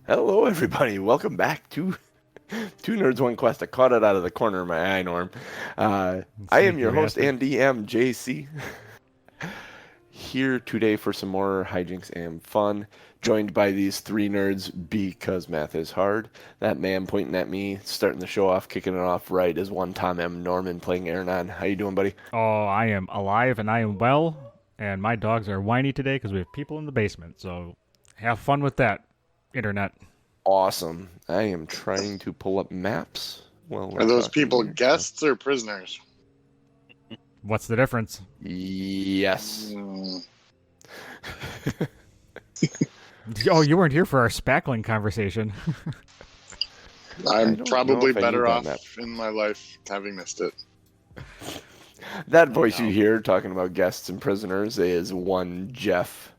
Hello, everybody. Welcome back to Two Nerds, One Quest. I caught it out of the corner of my eye, Norm. I am Sneaky your host bastard. and DM, JC, here today for some more hijinks and fun, joined by these three nerds because math is hard. That man pointing at me, starting the show off, kicking it off right, is one Tom M. Norman playing Aronan. How you doing, buddy? Oh, I am alive and I am well, and my dogs are whiny today because we have people in the basement. So have fun with that, internet. Awesome. I am trying to pull up maps while we're Are those talking people here. guests or prisoners? What's the difference? Yes. Mm, Oh, you weren't here for our spackling conversation. I I'm don't know probably if I better knew off about in my life having missed it. That voice you hear talking about guests and prisoners is one Jeff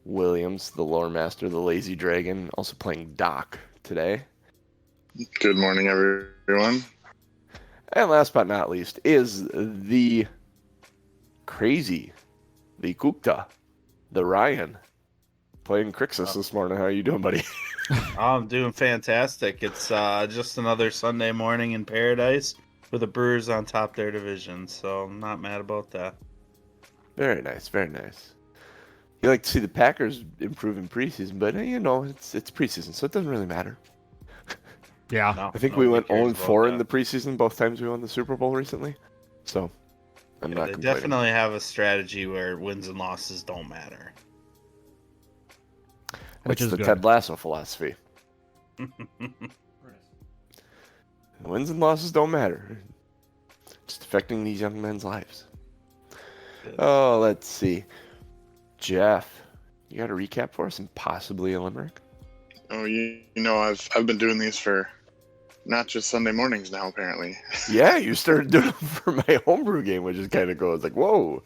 Williams, the lore master, the lazy dragon, also playing Doc today. Good morning, everyone. And last but not least is the crazy, the Kukta, the Ryan, playing Crixus this morning. How are you doing, buddy? I'm doing fantastic. It's just another Sunday morning in paradise with the Brewers on top their division, so I'm not mad about that. Very nice, very nice. You like to see the Packers improve in preseason, but you know, it's preseason, so it doesn't really matter. Yeah. No, I think we went nobody 0-4 cares about in the preseason both times we won the Super Bowl recently. So, I'm that. not They complaining. definitely have a strategy where wins and losses don't matter. Which It's is the good. Ted Lasso philosophy. Wins and losses don't matter. Just affecting these young men's lives. Oh, let's see. Jeff, you got a recap for us and possibly a limerick? Oh, you know, I've been doing these for not just Sunday mornings now, apparently. Yeah, you started doing it for my homebrew game, which is kind of cool. It's like, whoa.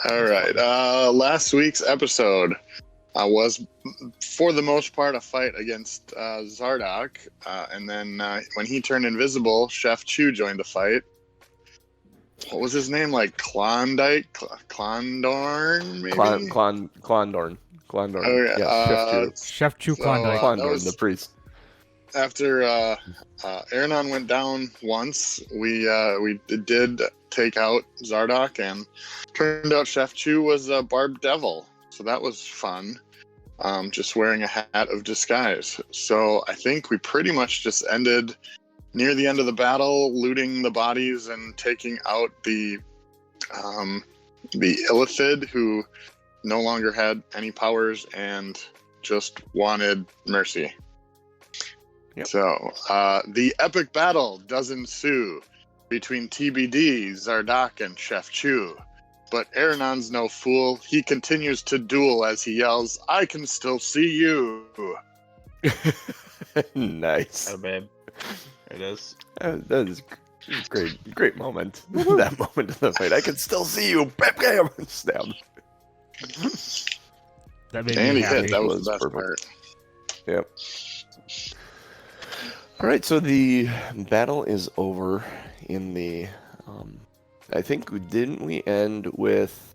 All right. Last week's episode was, for the most part, a fight against Zardoc. And then when he turned invisible, Chef Chu joined the fight. What was his name? Like Klondike? Klondorn, maybe? Klondorn. Oh, yeah. Yes, Chef Chu. Chef Chu So, Klondike. that Klondorn, was- the priest. After Aronan went down once, we did take out Zardoc, and turned out Chef Chu was a barbed devil. So that was fun. Just wearing a hat of disguise. So I think we pretty much just ended near the end of the battle, looting the bodies and taking out the Ilithid, who no longer had any powers and just wanted mercy. Yep. So the epic battle does ensue between TBD, Zardoc, and Chef Chu. But Aronon's no fool. He continues to duel as he yells, "I can still see you!" Nice. Oh, babe. There it is. That is great. Great moment. That moment of the fight. I can still see you. Bam, bam. Stab. That made And me he hit. happy. That was Was the best perfect. part. Yep. All right, so the battle is over in the. I think didn't we end with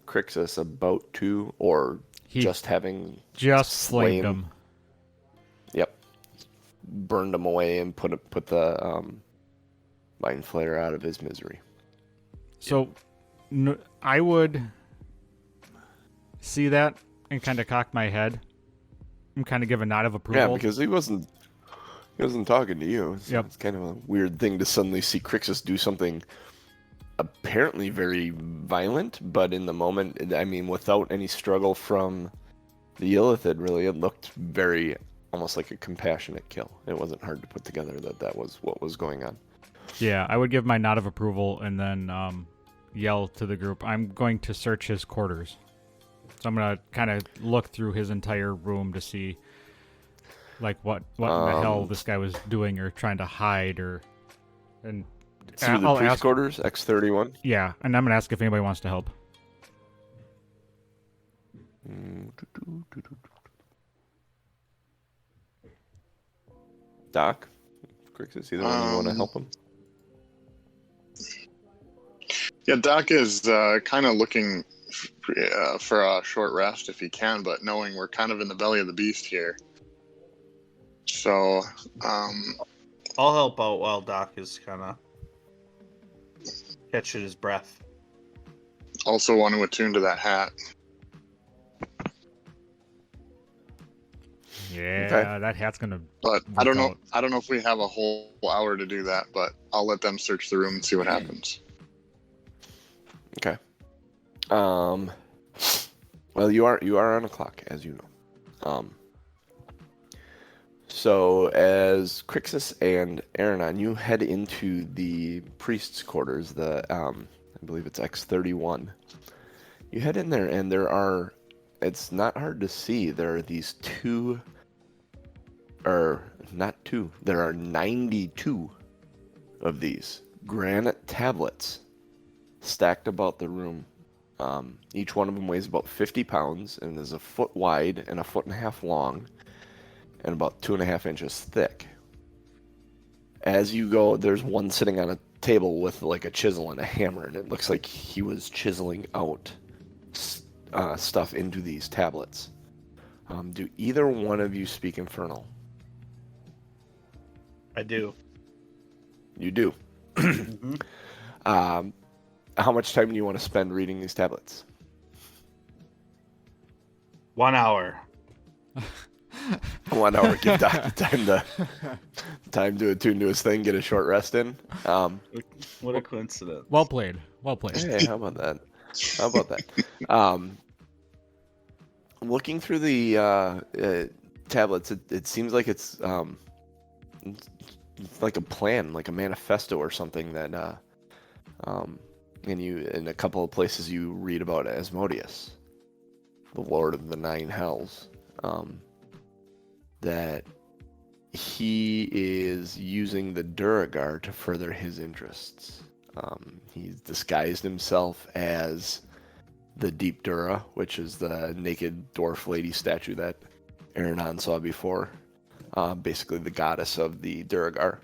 Crixus about to, or He just having just slain- slayed him. Yep, burned him away and put the mind flayer out of his misery. So I would see that and kind of cock my head and kind of give a nod of approval. Yeah, because he wasn't talking to you. So Yep. It's kind of a weird thing to suddenly see Crixus do something apparently very violent, but in the moment, I mean, without any struggle from the Ilithid, really, it looked very almost like a compassionate kill. It wasn't hard to put together that was what was going on. Yeah, I would give my nod of approval and then yell to the group, I'm going to search his quarters. So I'm going to kind of look through his entire room to see like what in the hell this guy was doing or trying to hide and Through the I'll priest ask, quarters, X31. yeah, and I'm going to ask if anybody wants to help. Doc, Crixus, either one you want to help him? Yeah, Doc is kind of looking for a short rest if he can, but knowing we're kind of in the belly of the beast here. So, I'll help out while Doc is kind of catching his breath. also want to attune to that hat. Yeah, Okay. that hat's gonna. But I don't know. Work out. I don't know if we have a whole hour to do that. But I'll let them search the room and see what happens. Okay. Well, you are on a clock, as you know. So as Crixus and Aronan, you head into the priest's quarters. I believe it's X31. You head in there, and it's not hard to see. There are these there are 92 of these granite tablets stacked about the room. Each one of them weighs about 50 pounds and is a foot wide and a foot and a half long and about 2.5 inches thick. As you go, there's one sitting on a table with like a chisel and a hammer, and it looks like he was chiseling out stuff into these tablets. Do either one of you speak Infernal? I do. You do. Mm-hmm. How much time do you want to spend reading these tablets? 1 hour. 1 hour. Give Doc time to attune to his thing, get a short rest in. What a coincidence. Well played. Well played. Hey, how about that? Looking through the tablets, it seems like it's like a plan, like a manifesto or something that in a couple of places you read about Asmodeus, the Lord of the Nine Hells, that he is using the Duragar to further his interests. He's disguised himself as the Deep Dura, which is the naked dwarf lady statue that Aronan saw before. Basically the goddess of the Duragar.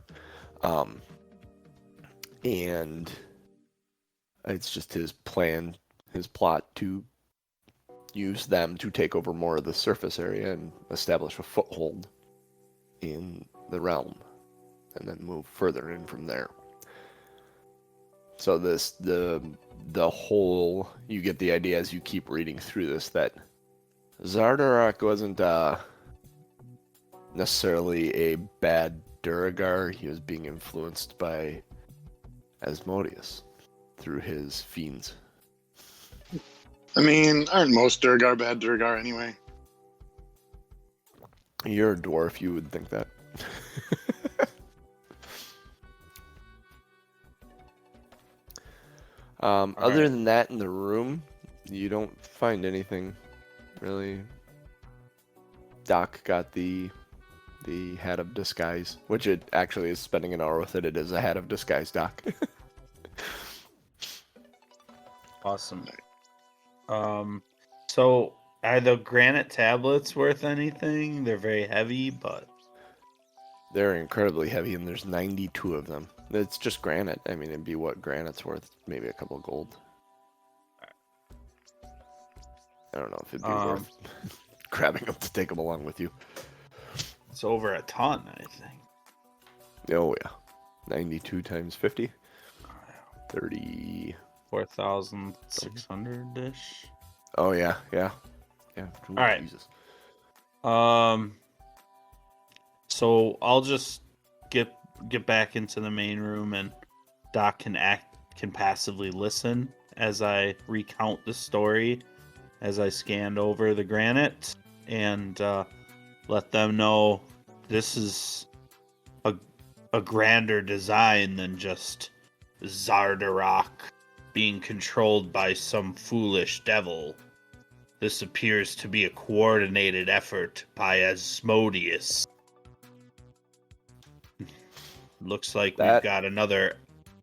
And it's just his plan, his plot to use them to take over more of the surface area and establish a foothold in the realm, and then move further in from there. So the whole, you get the idea as you keep reading through this that Zardarak wasn't necessarily a bad Duragar. He was being influenced by Asmodeus through his fiends. I mean, aren't most Durgar bad Durgar anyway? You're a dwarf, you would think that. Other than that, in the room, you don't find anything really. Doc got the hat of disguise, which it actually is spending an hour with it. It is a hat of disguise, Doc. Awesome. So are the granite tablets worth anything? They're very heavy, but They're incredibly heavy, and there's 92 of them. It's just granite. I mean, it'd be what granite's worth, maybe a couple of gold. I don't know if it'd be worth grabbing them to take them along with you. it's over a ton, I think. Oh yeah, 92 times 50, 30. 4,600-ish. Oh yeah. Ooh, All right. Jesus. So I'll just get back into the main room, and Doc can passively listen as I recount the story as I scanned over the granite, and let them know this is a grander design than just Zardarak being controlled by some foolish devil. This appears to be a coordinated effort by Asmodeus. Looks like we've got another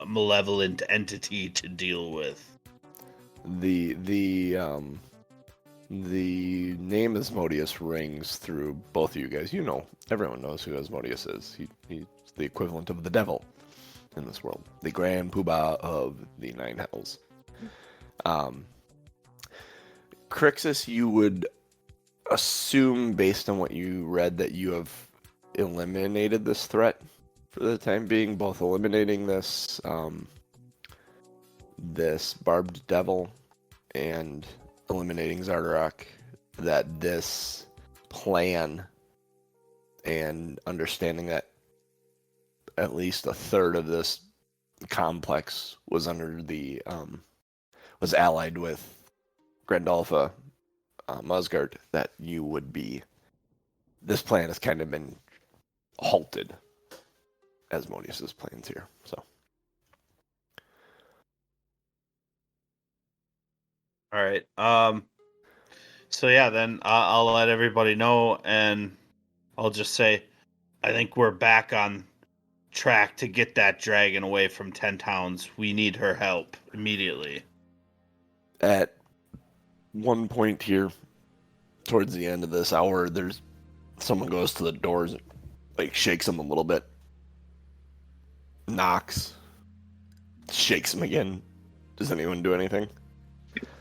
malevolent entity to deal with. The name Asmodeus rings through both of you guys. You know, everyone knows who Asmodeus is. He's the equivalent of the devil in this world, the Grand Poobah of the Nine Hells. Crixus, you would assume, based on what you read, that you have eliminated this threat for the time being, both eliminating this this barbed devil and eliminating Zardarok, that this plan and understanding that at least a third of this complex was under the was allied with Grandalfa Musgard, that you would be, this plan has kind of been halted, Asmodeus's plans here. So All right. So yeah, then I'll let everybody know, and I'll just say, I think we're back on track to get that dragon away from 10 Towns. We need her help immediately. at one point here, towards the end of this hour, there's someone goes to the doors, like shakes them a little bit, knocks, shakes them again. Does anyone do anything?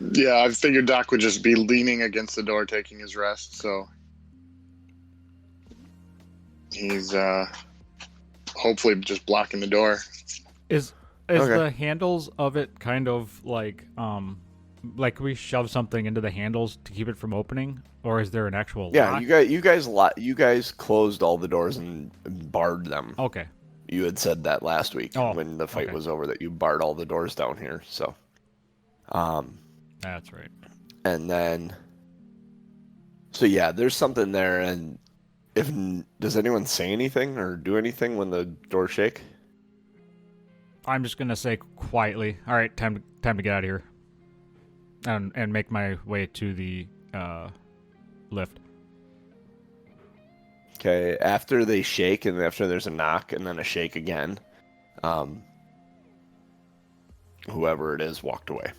Yeah, I figured Doc would just be leaning against the door, taking his rest. So he's hopefully just blocking the door. Is Okay. the handles of it kind of like we shove something into the handles to keep it from opening, or is there an actual Yeah, lock? you guys closed all the doors and barred them. Okay. You had said that last week Oh, when the fight okay. was over, that you barred all the doors down here. So, That's right. and then, so yeah, there's something there. And does anyone say anything or do anything when the doors shake? I'm just gonna say quietly, all right, time to get out of here, and make my way to the lift. Okay, after they shake and after there's a knock and then a shake again, whoever it is walked away.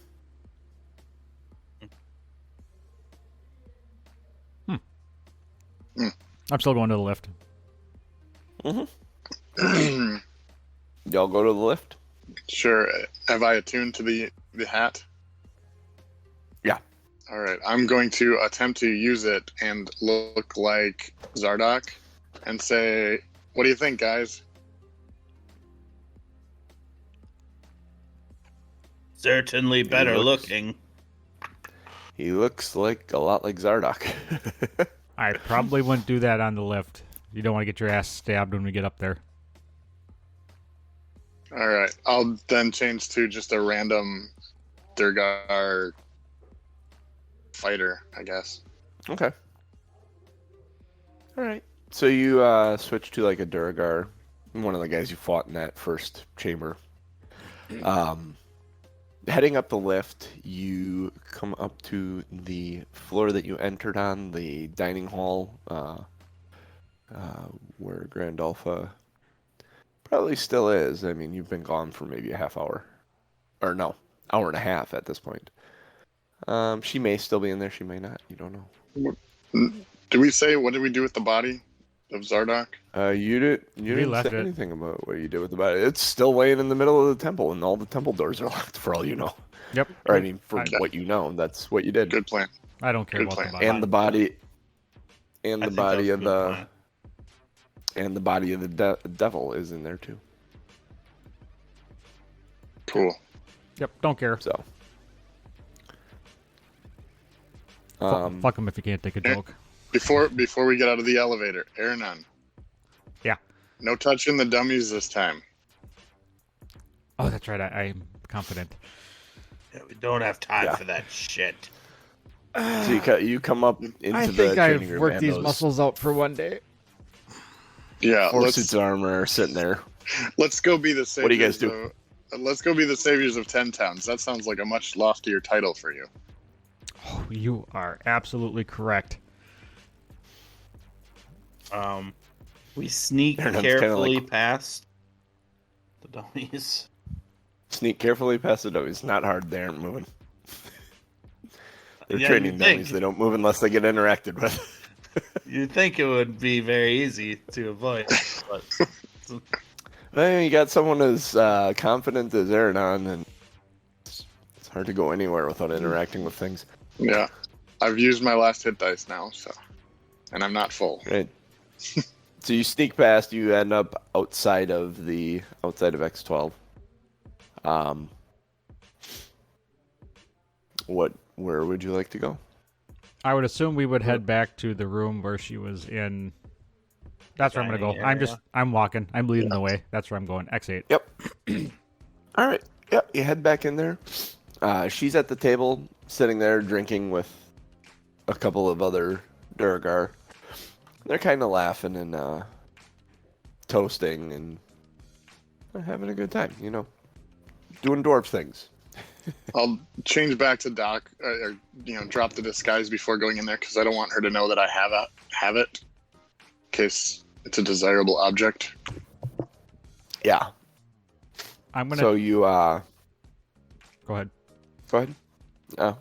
I'm still going to the lift. Y'all go to the lift? Sure. Have I attuned to the hat? Yeah. All right. I'm going to attempt to use it and look like Zardoc and say, "What do you think, guys?" Certainly better looks- looking. He looks like a lot like Zardoc. I probably wouldn't do that on the lift. You don't want to get your ass stabbed when we get up there. All right. I'll then change to just a random Durgar fighter, I guess. Okay. All right. So you switch to like a Duragar, one of the guys you fought in that first chamber. Heading up the lift, you come up to the floor that you entered on, the dining hall, where Grandalfa probably still is. I mean, you've been gone for maybe a half hour. Or no, hour and a half at this point. She may still be in there, she may not. You don't know. Do we say, what did we do with the body of Zardoc? You didn't left say it. anything about what you did with the body. It's still laying in the middle of the temple, and all the temple doors are locked for all you know. Yep. Or I mean, for I- what you know, that's what you did. Good plan. I don't care Good about plan. the body. And the body, and I the think that was body a of good the, plan. and the body of the devil is in there too. Cool. Yep. Don't care. So, Fuck him if you can't take a joke. Before we get out of the elevator, Aronan. Yeah. No touching the dummies this time. Oh, that's right. I'm confident. Yeah, we don't have time Yeah. for that shit. so you come up into I the think training I've room, worked and these those muscles out for one day. Yeah, four let's suits of armor are sitting there. go be the saviors. What do you guys do? Let's go be the saviors of 10 Towns. That sounds like a much loftier title for you. Oh, you are absolutely correct. We sneak Aaron's kinda carefully like- past the dummies. Sneak carefully past the dummies. Not hard. They aren't moving. They're Yeah, training you'd think. dummies. They don't move unless they get interacted with. You'd think it would be very easy to avoid, but Well, you got someone as confident as Aronan, and it's hard to go anywhere without interacting with things. Yeah. I've used my last hit dice now, so, and I'm not full. Right. So you sneak past. You end up outside of X12. Where would you like to go? I would assume we would head back to the room where she was in. That's where I'm gonna go. Dining I'm walking. I'm leading the way. That's where I'm going. X8. Yep. All right. Yep. You head back in there. She's at the table, sitting there drinking with a couple of other Duragar. They're kind of laughing and toasting and having a good time, doing dwarf things. I'll change back to Doc, or drop the disguise before going in there because I don't want her to know that I have it, in case it's a desirable object. Yeah. I'm gonna. So you Go ahead. go ahead. Oh.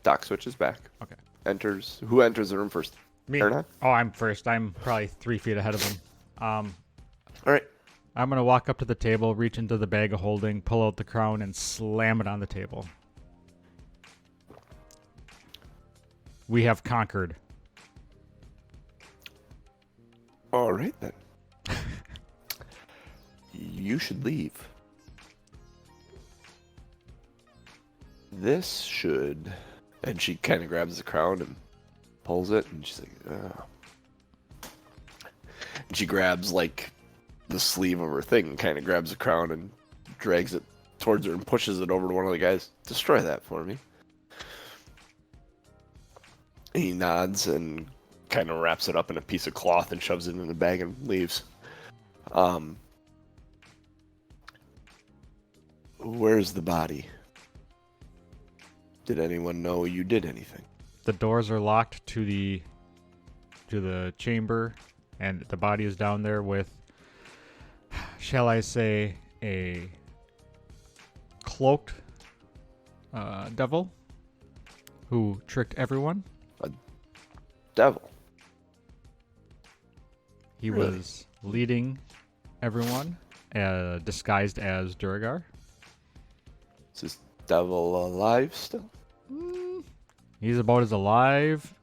Doc switches back. Okay. Who enters the room first? Me. Aronan? Oh, I'm first. I'm probably 3 feet ahead of him. All right. I'm gonna walk up to the table, reach into the bag of holding, pull out the crown, and slam it on the table. We have conquered. All right then. You should leave. This should. And she kind of grabs the crown and pulls it, and she's like, oh. And she grabs like the sleeve of her thing, kind of grabs the crown and drags it towards her and pushes it over to one of the guys. Destroy that for me. He nods and kind of wraps it up in a piece of cloth and shoves it in the bag and leaves. Where's the body? Did anyone know you did anything? The doors are locked to the chamber, and the body is down there with, shall I say, a cloaked devil who tricked everyone. Devil. He Really? was leading everyone, disguised as Duragar. Is this devil alive still? He's about as alive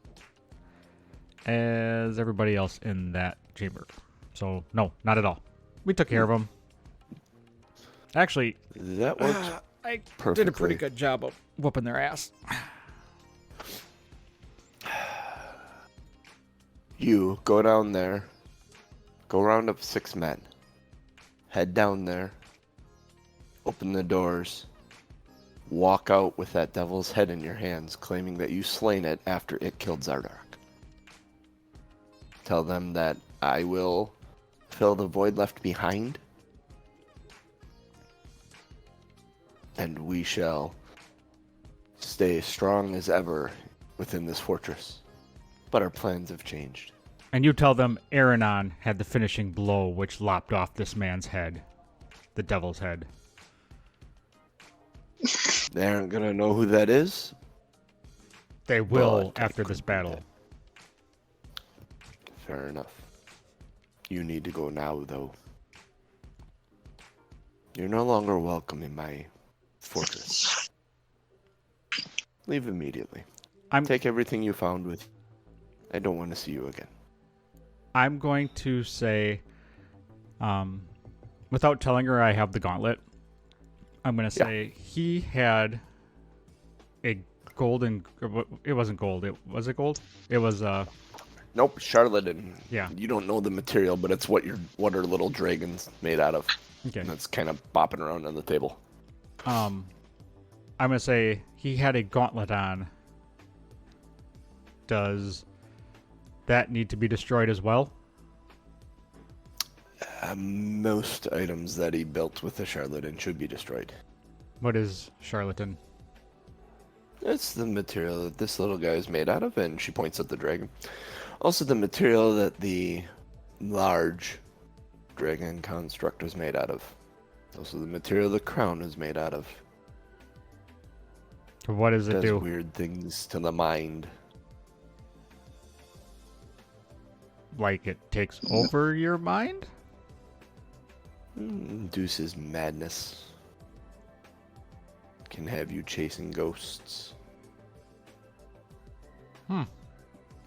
as everybody else in that chamber. So, no, not at all. We took care of him. Actually, That works I perfectly. did a pretty good job of whooping their ass. You go down there, go round up 6 men, head down there, open the doors, walk out with that devil's head in your hands, claiming that you slain it after it killed Zardark. Tell them that I will fill the void left behind, and we shall stay strong as ever within this fortress. But our plans have changed. And you tell them Aronan had the finishing blow which lopped off this man's head. The devil's head. They aren't gonna know who that is. They will Well, after this battle. Fair enough. You need to go now, though. You're no longer welcome in my fortress. Leave immediately. Take everything you found with you. I don't want to see you again. I'm going to say, without telling her I have the gauntlet, I'm going to say he had a golden. It wasn't gold. Was it gold? It was. Nope, Charlotte. And Yeah. You don't know the material, but it's what her little dragon's made out of. Okay. And it's kind of bopping around on the table. I'm going to say he had a gauntlet on. Does that need to be destroyed as well? Most items that he built with the charlatan should be destroyed. What is charlatan? It's the material that this little guy is made out of, and she points at the dragon. Also, the material that the large dragon construct was made out of. Also, the material the crown is made out of. What does it Does do? weird things to the mind. Like it takes over your mind? Induces madness. Can have you chasing ghosts.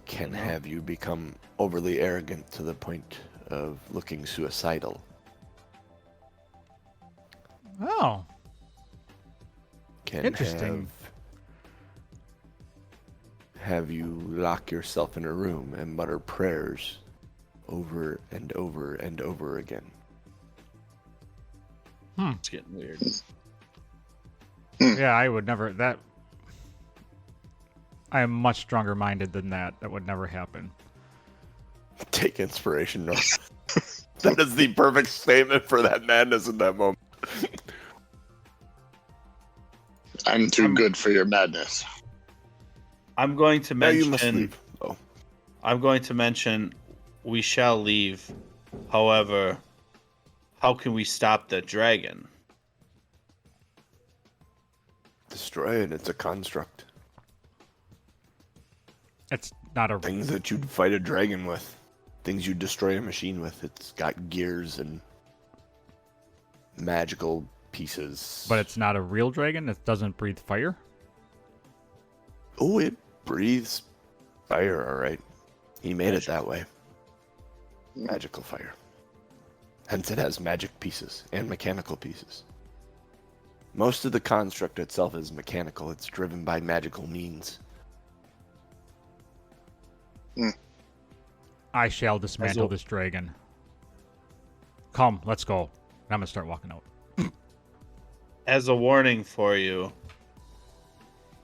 can have you become overly arrogant to the point of looking suicidal. Oh, Can interesting. have you lock yourself in a room and mutter prayers over and over and over again. It's getting weird. Yeah, I would never. That. I am much stronger minded than that. That would never happen. Take inspiration, North. That is the perfect statement for that madness in that moment. I'm too good for your madness. I'm going to Now mention. you must leave. Oh, I'm going to mention we shall leave. However, how can we stop that dragon? destroy it. It's a construct. It's not a. Things that you'd fight a dragon with. Things you'd destroy a machine with. It's got gears and magical pieces. But it's not a real dragon. It doesn't breathe fire. Oh, it breathes fire, alright. He made it that way. Magical fire. Hence it has magic pieces and mechanical pieces. Most of the construct itself is mechanical. It's driven by magical means. I shall dismantle this dragon. Come, let's go. And I'm gonna start walking out. As a warning for you,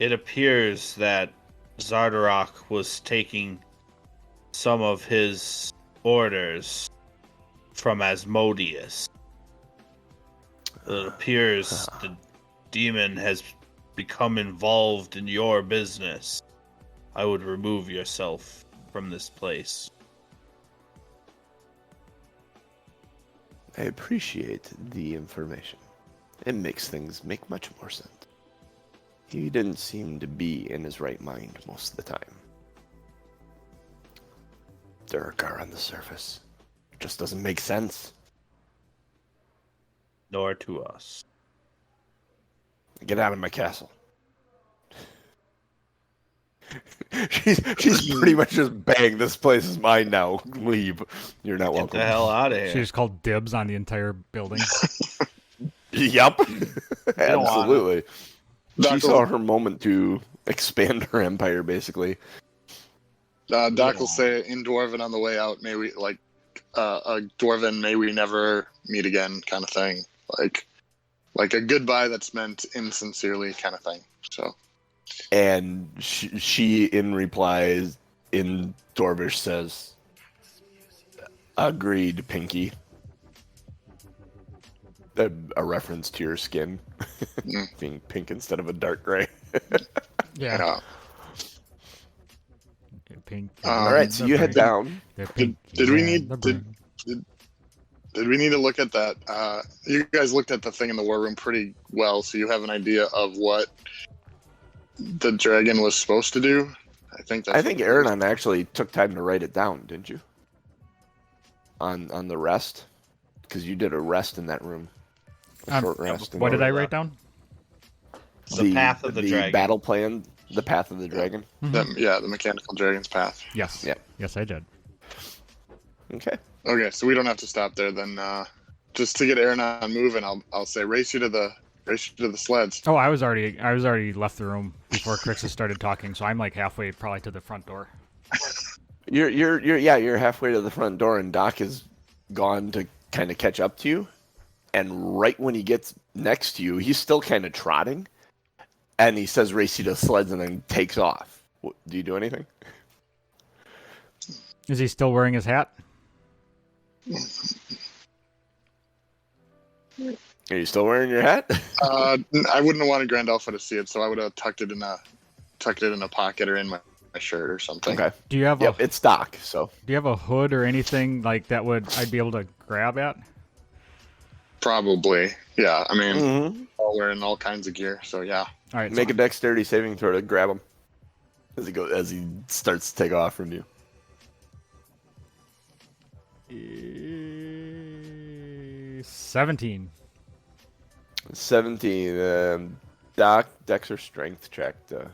it appears that Zardarok was taking some of his orders from Asmodeus. It appears the demon has become involved in your business. I would remove yourself from this place. I appreciate the information. It makes things make much more sense. He didn't seem to be in his right mind most of the time. Duergar on the surface. Just doesn't make sense. Nor to us. Get out of my castle. she's pretty much just bang, this place is mine now. Leave. You're not Get welcome. the hell out of here. She just called dibs on the entire building. Yep. don't want Absolutely. She Doc saw will, her moment to expand her empire, basically. Doc will say in Dwarven on the way out, may we, like, a Dwarven, may we never meet again kind of thing. Like a goodbye that's meant insincerely kind of thing. So. And she in reply, in Dwarvish, says, agreed, Pinky. A reference to your skin being pink instead of a dark gray. Yeah. Pink. All right, so you head down. Did we need did we need to look at that? You guys looked at the thing in the war room pretty well, so you have an idea of what the dragon was supposed to do. I think Aronan actually took time to write it down, didn't you? On the rest, because you did a rest in that room. A short rest. What did I write down? The path of the dragon. Battle plan. The path of the dragon. the mechanical dragon's path. Yes. Yeah. Yes, I did. Okay. Okay, so we don't have to stop there then. Just to get Aronan moving, I'll say race you to the sleds. Oh, I was already left the room before Crixus started talking, so I'm like halfway probably to the front door. You're halfway to the front door, and Doc is gone to kind of catch up to you. And right when he gets next to you, he's still kind of trotting, and he says, "Race you to the sleds," and then takes off. Do you do anything? Is he still wearing his hat? Are you still wearing your hat? I wouldn't have wanted Grand Alpha to see it, so I would have tucked it in a pocket or in my shirt or something. Okay. Do you have Yep, it's Doc. So Do you have a hood or anything like that I'd be able to grab at? Probably. Yeah. I mean, all wearing all kinds of gear, so yeah. All right. make a dexterity saving throw to grab him as he starts to take off from you. 17. 17. Doc, Dex or strength check to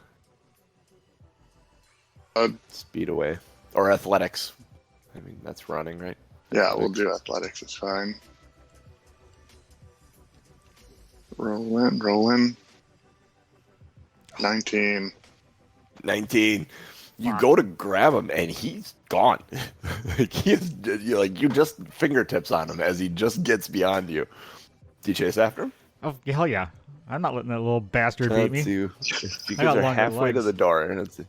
Speed away. Or athletics. I mean, that's running, right? Yeah, we'll do athletics. It's fine. Roll in. 19. 19. You Fuck. go to grab him, and he's gone. Like, you just fingertips on him as he just gets beyond you. Do you chase after him? Oh, hell yeah. I'm not letting that little bastard beat me. Let's see. You I got guys are longer halfway to legs. the door, and it's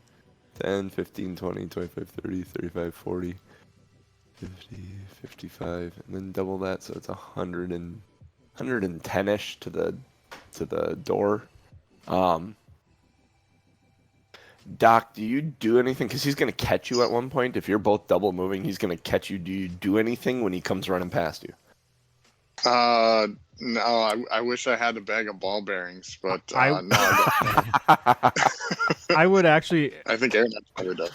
10, 15, 20, 25, 30, 35, 40, 50, 55, and then double that, so it's 100 and 110-ish to the door. Doc, do you do anything? Because he's going to catch you at one point. If you're both double moving, he's going to catch you. Do you do anything when he comes running past you? No, I wish I had a bag of ball bearings, but I- no, I don't. I would actually I think Aaron probably does.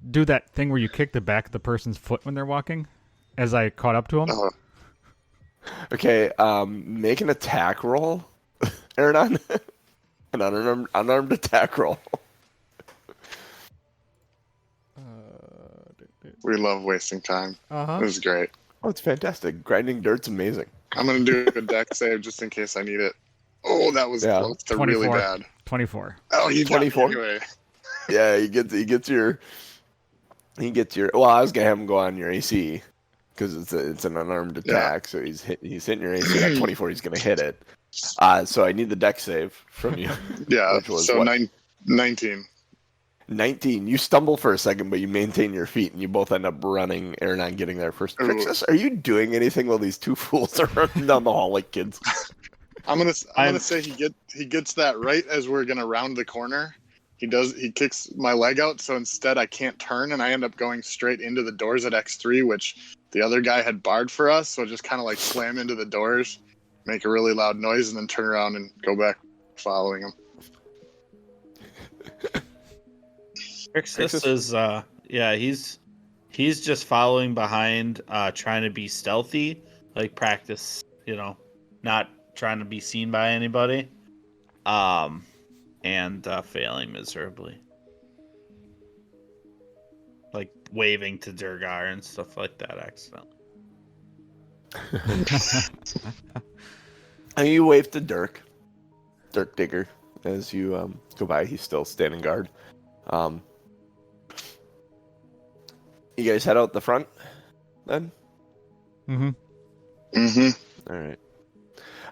do that thing where you kick the back of the person's foot when they're walking, as I caught up to him. Okay, make an attack roll, Aronan. An unarmed attack roll. We love wasting time. Uh-huh. This is great. Oh, it's fantastic. Grinding dirt's amazing. I'm gonna do a deck save just in case I need it. Oh, that was Yeah. close to really 24. bad. 24. Oh, you got me 24? anyway. Yeah, he gets your. Well, I was gonna have him go on your AC because it's an unarmed attack, so he's hitting your AC at 24. He's gonna hit it. So I need the deck save from you. Yeah, Which was so what? 19. 19. You stumble for a second, but you maintain your feet, and you both end up running. Aronan getting there first. Ooh. Crixus, are you doing anything while these two fools are running down the hall like kids? I'm gonna say he gets that right as we're gonna round the corner. He kicks my leg out, so instead I can't turn, and I end up going straight into the doors at X3, which the other guy had barred for us. So just kind of like slam into the doors, make a really loud noise, and then turn around and go back following him. Crixus is he's just following behind, trying to be stealthy, like practice, not trying to be seen by anybody, and failing miserably, like waving to Durgar and stuff like that accidentally. And you wave to Dirk Digger, as you go by. He's still standing guard. You guys head out the front, then? Mm-hmm. Mm-hmm. All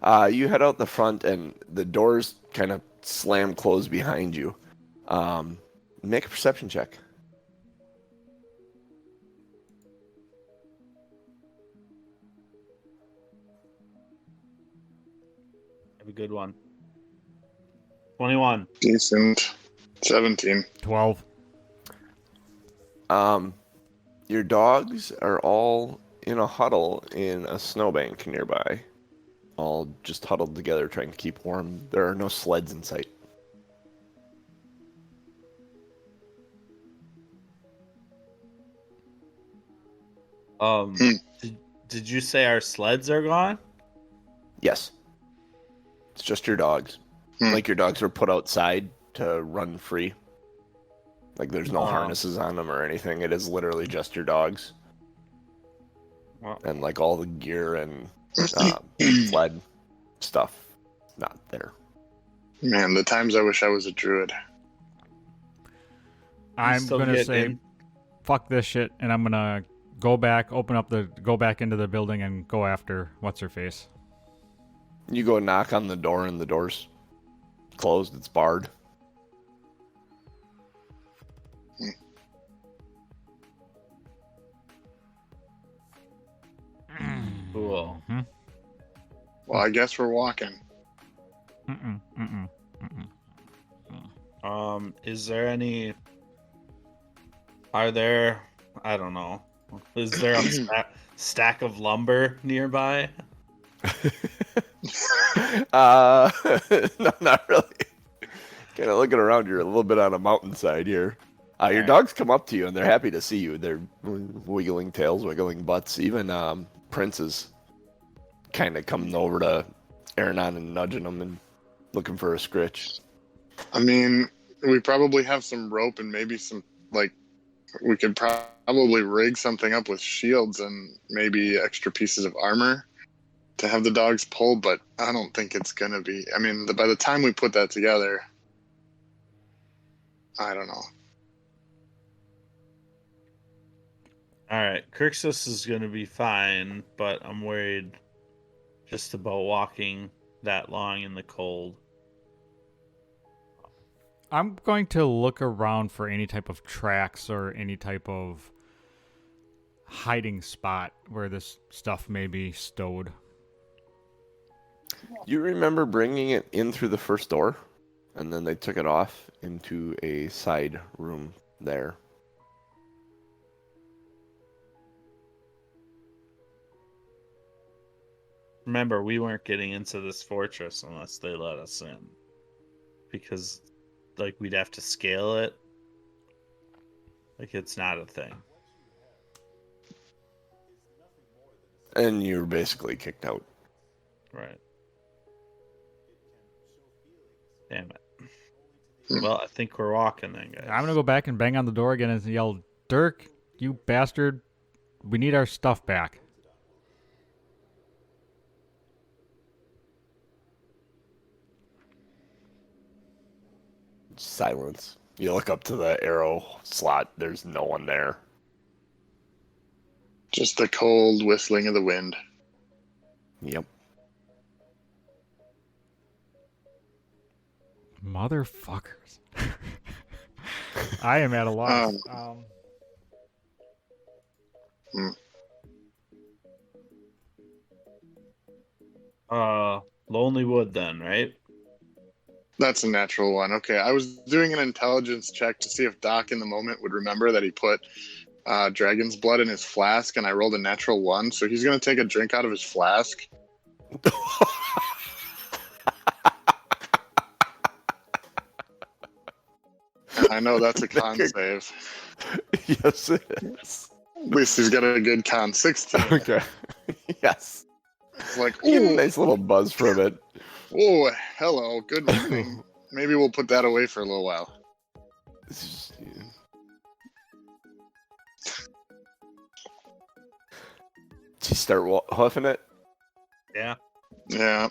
right. You head out the front, and the doors kind of slam close behind you. Make a perception check. Have a good one. 21. Decent. 17. 12. Your dogs are all in a huddle in a snowbank nearby. All just huddled together trying to keep warm. There are no sleds in sight. Did you say our sleds are gone? Yes. It's just your dogs. Like your dogs were put outside to run free. Like there's no harnesses on them or anything. It is literally just your dogs. Wow. And like all the gear and sled stuff, not there. Man, the times I wish I was a druid. I'm still gonna getting say, in? fuck this shit, and I'm gonna go back into the building and go after what's her face. You go knock on the door and the door's closed. It's barred. Cool. Well, I guess we're walking. Is there any? Are there? I don't know. Is there a stack of lumber nearby? No, not really. Kind of looking around, you're a little bit on a mountainside here. Your dogs come up to you and they're happy to see you. They're wiggling tails, wiggling butts. Even Prince is kind of coming over to Aronan and nudging him and looking for a scritch. I mean, we probably have some rope and maybe some, like, we could probably rig something up with shields and maybe extra pieces of armor to have the dogs pull, but I don't think it's going to be. I mean, by the time we put that together, I don't know. All right, Crixus is going to be fine, but I'm worried just about walking that long in the cold. I'm going to look around for any type of tracks or any type of hiding spot where this stuff may be stowed. You remember bringing it in through the first door, and then they took it off into a side room there. Remember, we weren't getting into this fortress unless they let us in. Because, like, we'd have to scale it. Like, it's not a thing. And you were basically kicked out. Right. Damn it. Well, I think we're walking then, guys. I'm going to go back and bang on the door again and yell, Dirk, you bastard, we need our stuff back. Silence. You look up to the arrow slot. There's no one there. Just the cold whistling of the wind. Yep. Motherfuckers. I am at a loss. Lonely Wood then, right? That's a natural one. Okay, I was doing an intelligence check to see if Doc in the moment would remember that he put dragon's blood in his flask, and I rolled a natural 1, so he's going to take a drink out of his flask. I know that's a con save. Yes, it is. At least he's got a good con 16. Okay. Yes. It's like, You get a ooh, nice little buzz from it. oh, hello, good morning. Maybe we'll put that away for a little while. It's just, yeah. Did you start huffing it? Yeah. Yeah.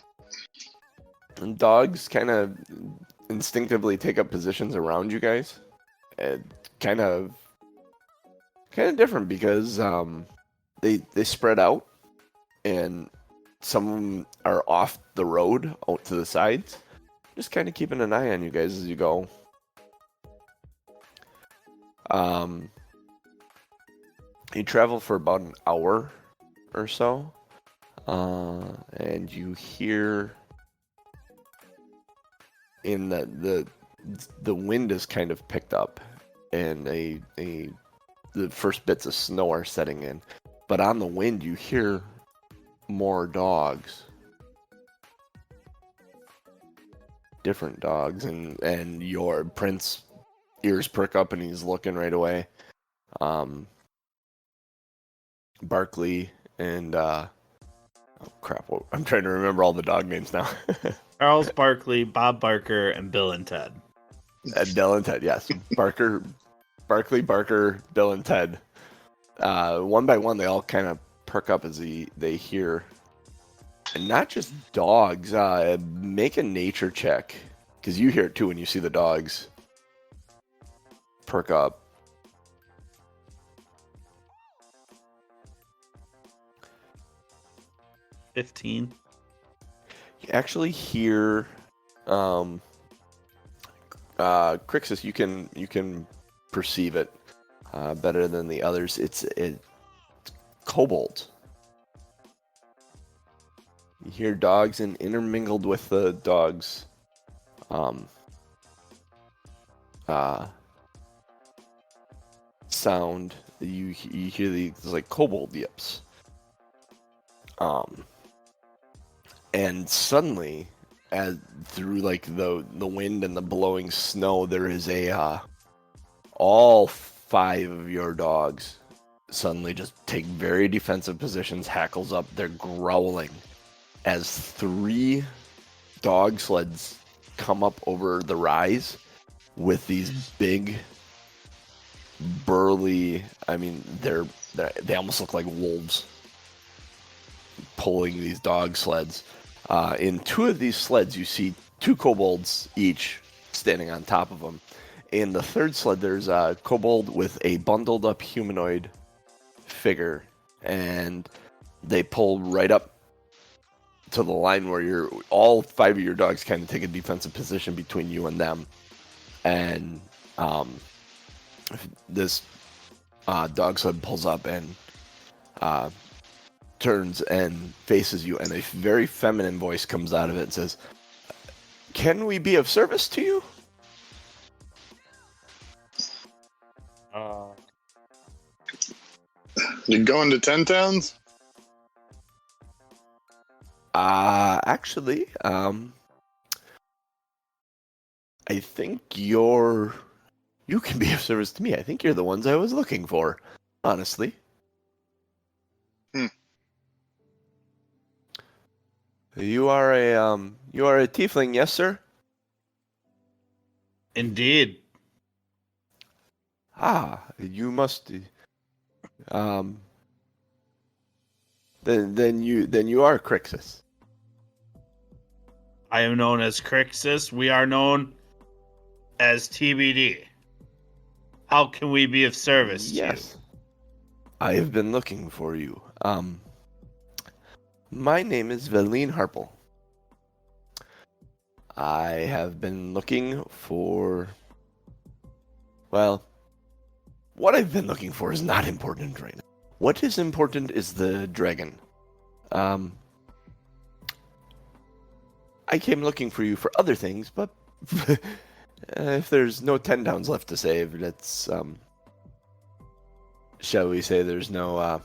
And dogs kind of instinctively take up positions around you guys. And kind of different because they spread out, and some of them are off the road out to the sides. Just kind of keeping an eye on you guys as you go. You travel for about an hour or so, and you hear in the wind is kind of picked up, and the first bits of snow are setting in. But on the wind, you hear more dogs. Different dogs, and your prince ears perk up and he's looking right away. Barkley and oh crap, I'm trying to remember all the dog names now. Charles Barkley, Bob Barker, and Bill and Ted. Bill and Ted, yes. Barkley, Barker, Bill and Ted. One by one, they all kind of perk up as they hear. And not just dogs. Make a nature check, because you hear it too when you see the dogs perk up. $15. You actually hear, Crixus. You can perceive it better than the others. It's kobold. You hear dogs, and intermingled with the dogs, sound. You hear these like kobold yips. And suddenly, as through like the wind and the blowing snow, there is all 5 of your dogs suddenly just take very defensive positions, hackles up. They're growling as 3 dog sleds come up over the rise with these big, burly. I mean, they almost look like wolves pulling these dog sleds. In two of these sleds, you see two kobolds each standing on top of them. In the third sled, there's a kobold with a bundled up humanoid figure, and they pull right up to the line where all five of your dogs kind of take a defensive position between you and them. And this dog sled pulls up and turns and faces you, and a very feminine voice comes out of it and says, "Can we be of service to you?" You going to 10 towns? Actually, I think you can be of service to me. I think you're the ones I was looking for, honestly. You are a tiefling, yes, sir? Indeed. You must. Then you are Crixus. I am known as Crixus. We are known as TBD. How can we be of service to you? Yes. I have been looking for you. My name is Veline Harple. I have been looking for... Well, what I've been looking for is not important right now. What is important is the dragon. I came looking for you for other things, but if there's no 10 downs left to save, let's, shall we say there's no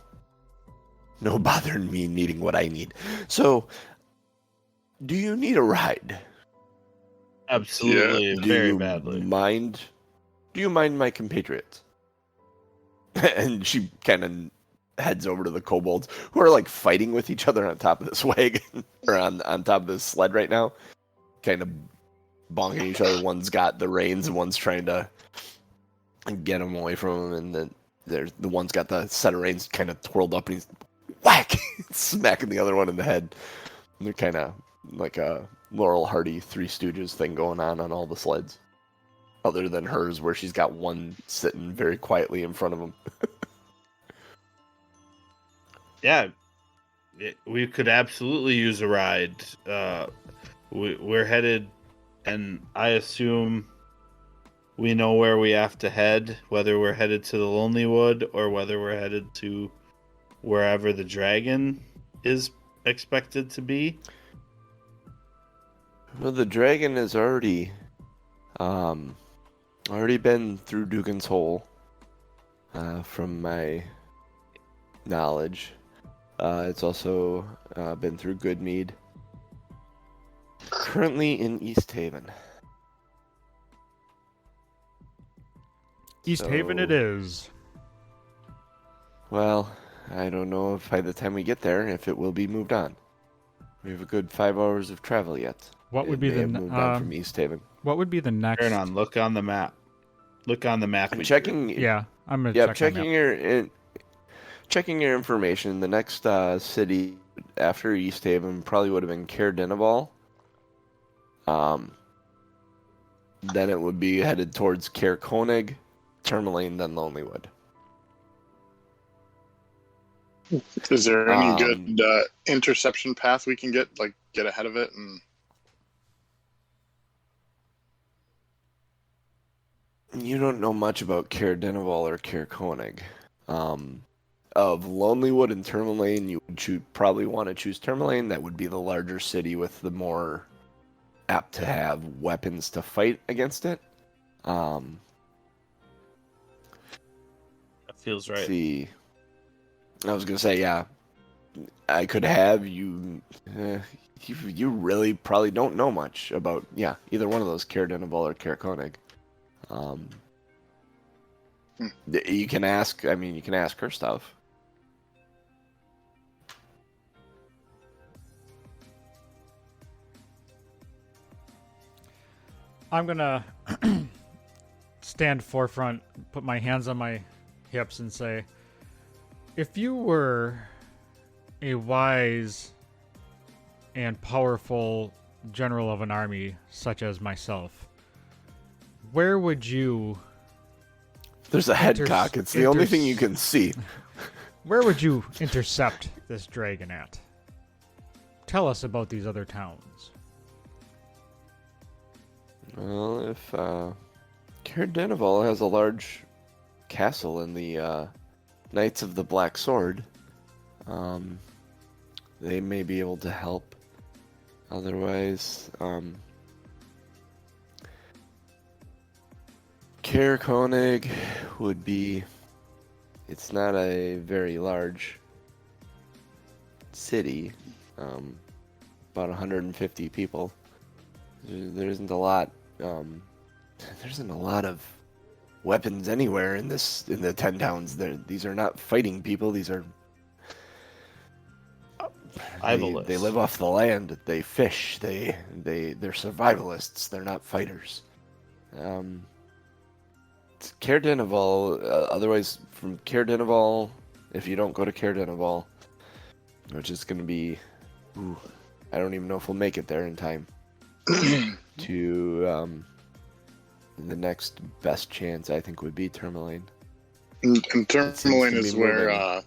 bothering me needing what I need. So, do you need a ride? Absolutely, very badly. Do you mind my compatriots? And she kind of heads over to the kobolds, who are like fighting with each other on top of this wagon, or on top of this sled right now, kind of bonking each other. One's got the reins, and one's trying to get him away from him, and then there's the one's got the set of reins kind of twirled up, and he's whack, smacking the other one in the head. And they're kind of like a Laurel Hardy Three Stooges thing going on all the sleds, other than hers, where she's got one sitting very quietly in front of him. Yeah, we could absolutely use a ride. We're headed, and I assume we know where we have to head, whether we're headed to the Lonely Wood or whether we're headed to wherever the dragon is expected to be. Well, the dragon has already been through Dugan's Hole, from my knowledge. It's also been through Goodmead. Currently in East Haven. East Haven it is. Well, I don't know if by the time we get there, if it will be moved on. We have a good 5 hours of travel yet. What would be They have moved on from East Haven. What would be the next? Aronan, look on the map. Look on the map. I'm checking. Yeah, I'm gonna Yeah, check checking checking your information. The next city after East Haven probably would have been Caer Dineval. Then it would be headed towards Caer Konig, Tourmaline, then Lonelywood. Is there any good interception path we can get ahead of it? And You don't know much about Caer Dineval or Caer Konig. Of Lonelywood and Tourmaline, you would probably want to choose Tourmaline. That would be the larger city with the more apt to have weapons to fight against it. That feels right. See, I was gonna say, yeah, I could have you. You really probably don't know much about, either one of those, Caer Dineval or Caer Konig. You can ask. I mean, you can ask her stuff. I'm gonna stand forefront, put my hands on my hips, and say, if you were a wise and powerful general of an army such as myself, where would you... There's a head cock. It's the only thing you can see. Where would you intercept this dragon at? Tell us about these other towns. Well, if Caer Denival has a large castle in the Knights of the Black Sword, they may be able to help. Otherwise, Caer Koenig would be... It's not a very large city, about 150 people. There isn't a lot. There isn't a lot of weapons anywhere in the 10 towns. These are not fighting people. These are they live off the land. They fish. They're survivalists. They're not fighters. Caer Denival, otherwise from Caer Denival, if you don't go to Caer Denival, which is going to be, I don't even know if we'll make it there in time, to the next best chance I think would be Tourmaline. And Tourmaline is where,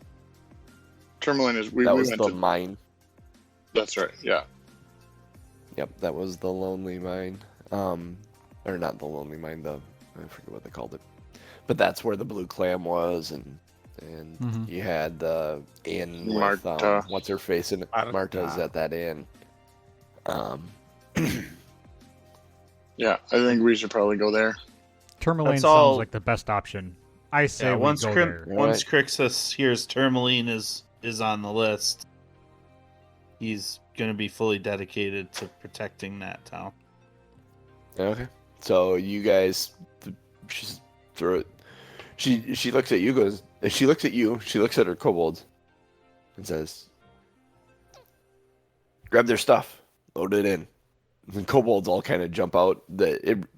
Tourmaline is, we was went the to... mine. That's right, yeah. Yep, that was the Lonely Mine. Or not the Lonely Mine, I forget what they called it. But that's where the Blue Clam was, and you had the inn with Marta. what's her face in it. Marta's at that inn. Yeah, I think we should probably go there. Tourmaline That's sounds all- like the best option. I say we once go there. once Crixus hears Tourmaline is on the list, he's going to be fully dedicated to protecting that town. Okay. So you guys, she's throw it. She looks at you, goes. She looks at you. She looks at her kobolds, and says, "Grab their stuff, load it in." And kobolds all kind of jump out.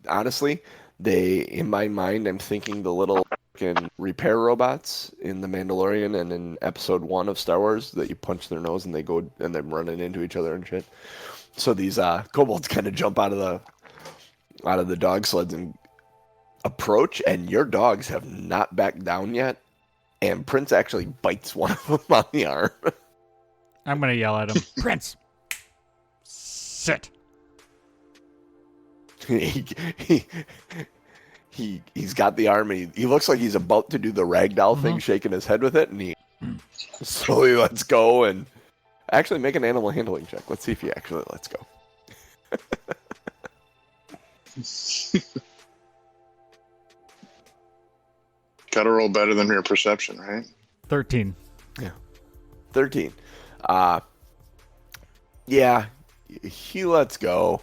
Honestly, in my mind, I'm thinking the little fucking repair robots in The Mandalorian and in Episode 1 of Star Wars that you punch their nose and they go and they're running into each other and shit. So these kobolds kind of jump out of the dog sleds and approach, and your dogs have not backed down yet. And Prince actually bites one of them on the arm. I'm going to yell at him. Prince! Sit! He's got the arm, and he looks like he's about to do the ragdoll thing, shaking his head with it, and he slowly lets go and actually make an animal handling check. Let's see if he actually lets go. Gotta roll better than your perception, right? 13. Yeah. 13. Yeah, he lets go.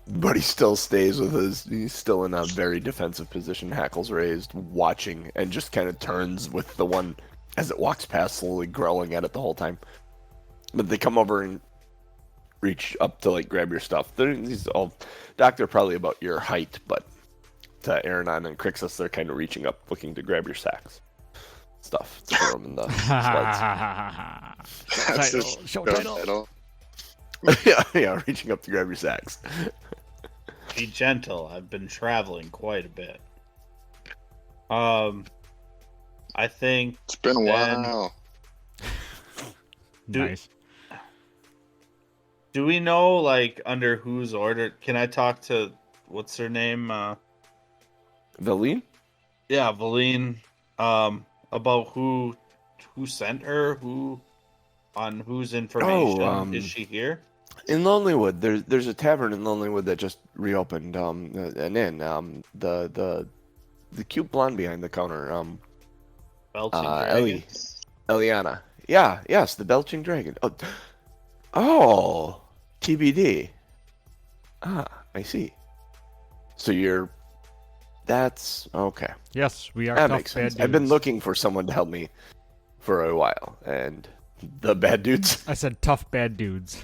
But he still stays with he's still in a very defensive position, hackles raised, watching, and just kind of turns with the one as it walks past, slowly growling at it the whole time. But they come over and reach up to grab your stuff. These all, Doc, they're probably about your height, but to Aronan and Crixus, they're kind of reaching up, looking to grab your sacks. Stuff to throw them in the sleds. That's Title. his Show title. yeah, reaching up to grab your sacks. Be gentle. I've been traveling quite a bit. I think It's been a then- while. Nice. Do we know under whose order? Can I talk to what's her name? Valine? Yeah, Valine. About who sent her, on whose information is she here? In Lonelywood, there's a tavern in Lonelywood that just reopened. An inn. The cute blonde behind the counter. Belching dragon? Eliana. Yeah, yes, the belching dragon. Oh, TBD. Ah, I see. So that's okay. Yes, we are That tough makes bad sense. dudes. I've been looking for someone to help me for a while, and the bad dudes, I said tough bad dudes.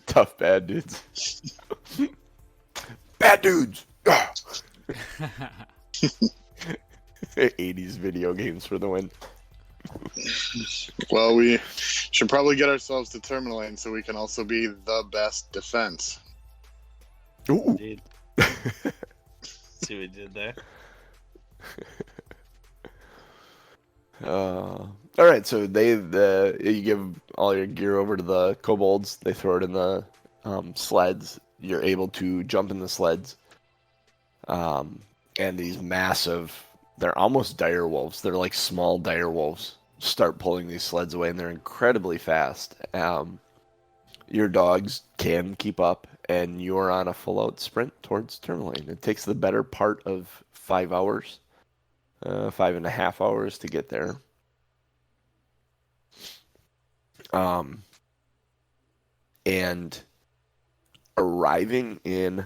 tough bad dudes, bad dudes. '80s video games for the win. Well, we should probably get ourselves to Tourmaline so we can also be the best defense. Ooh. Indeed. See what we did there? All right, so you give all your gear over to the kobolds. They throw it in the sleds. You're able to jump in the sleds. And these massive, they're almost dire wolves. They're like small dire wolves. Start pulling these sleds away, and they're incredibly fast. Your dogs can keep up, and you're on a full-out sprint towards Tourmaline. It takes the better part of 5 hours. 5.5 hours to get there. And arriving in,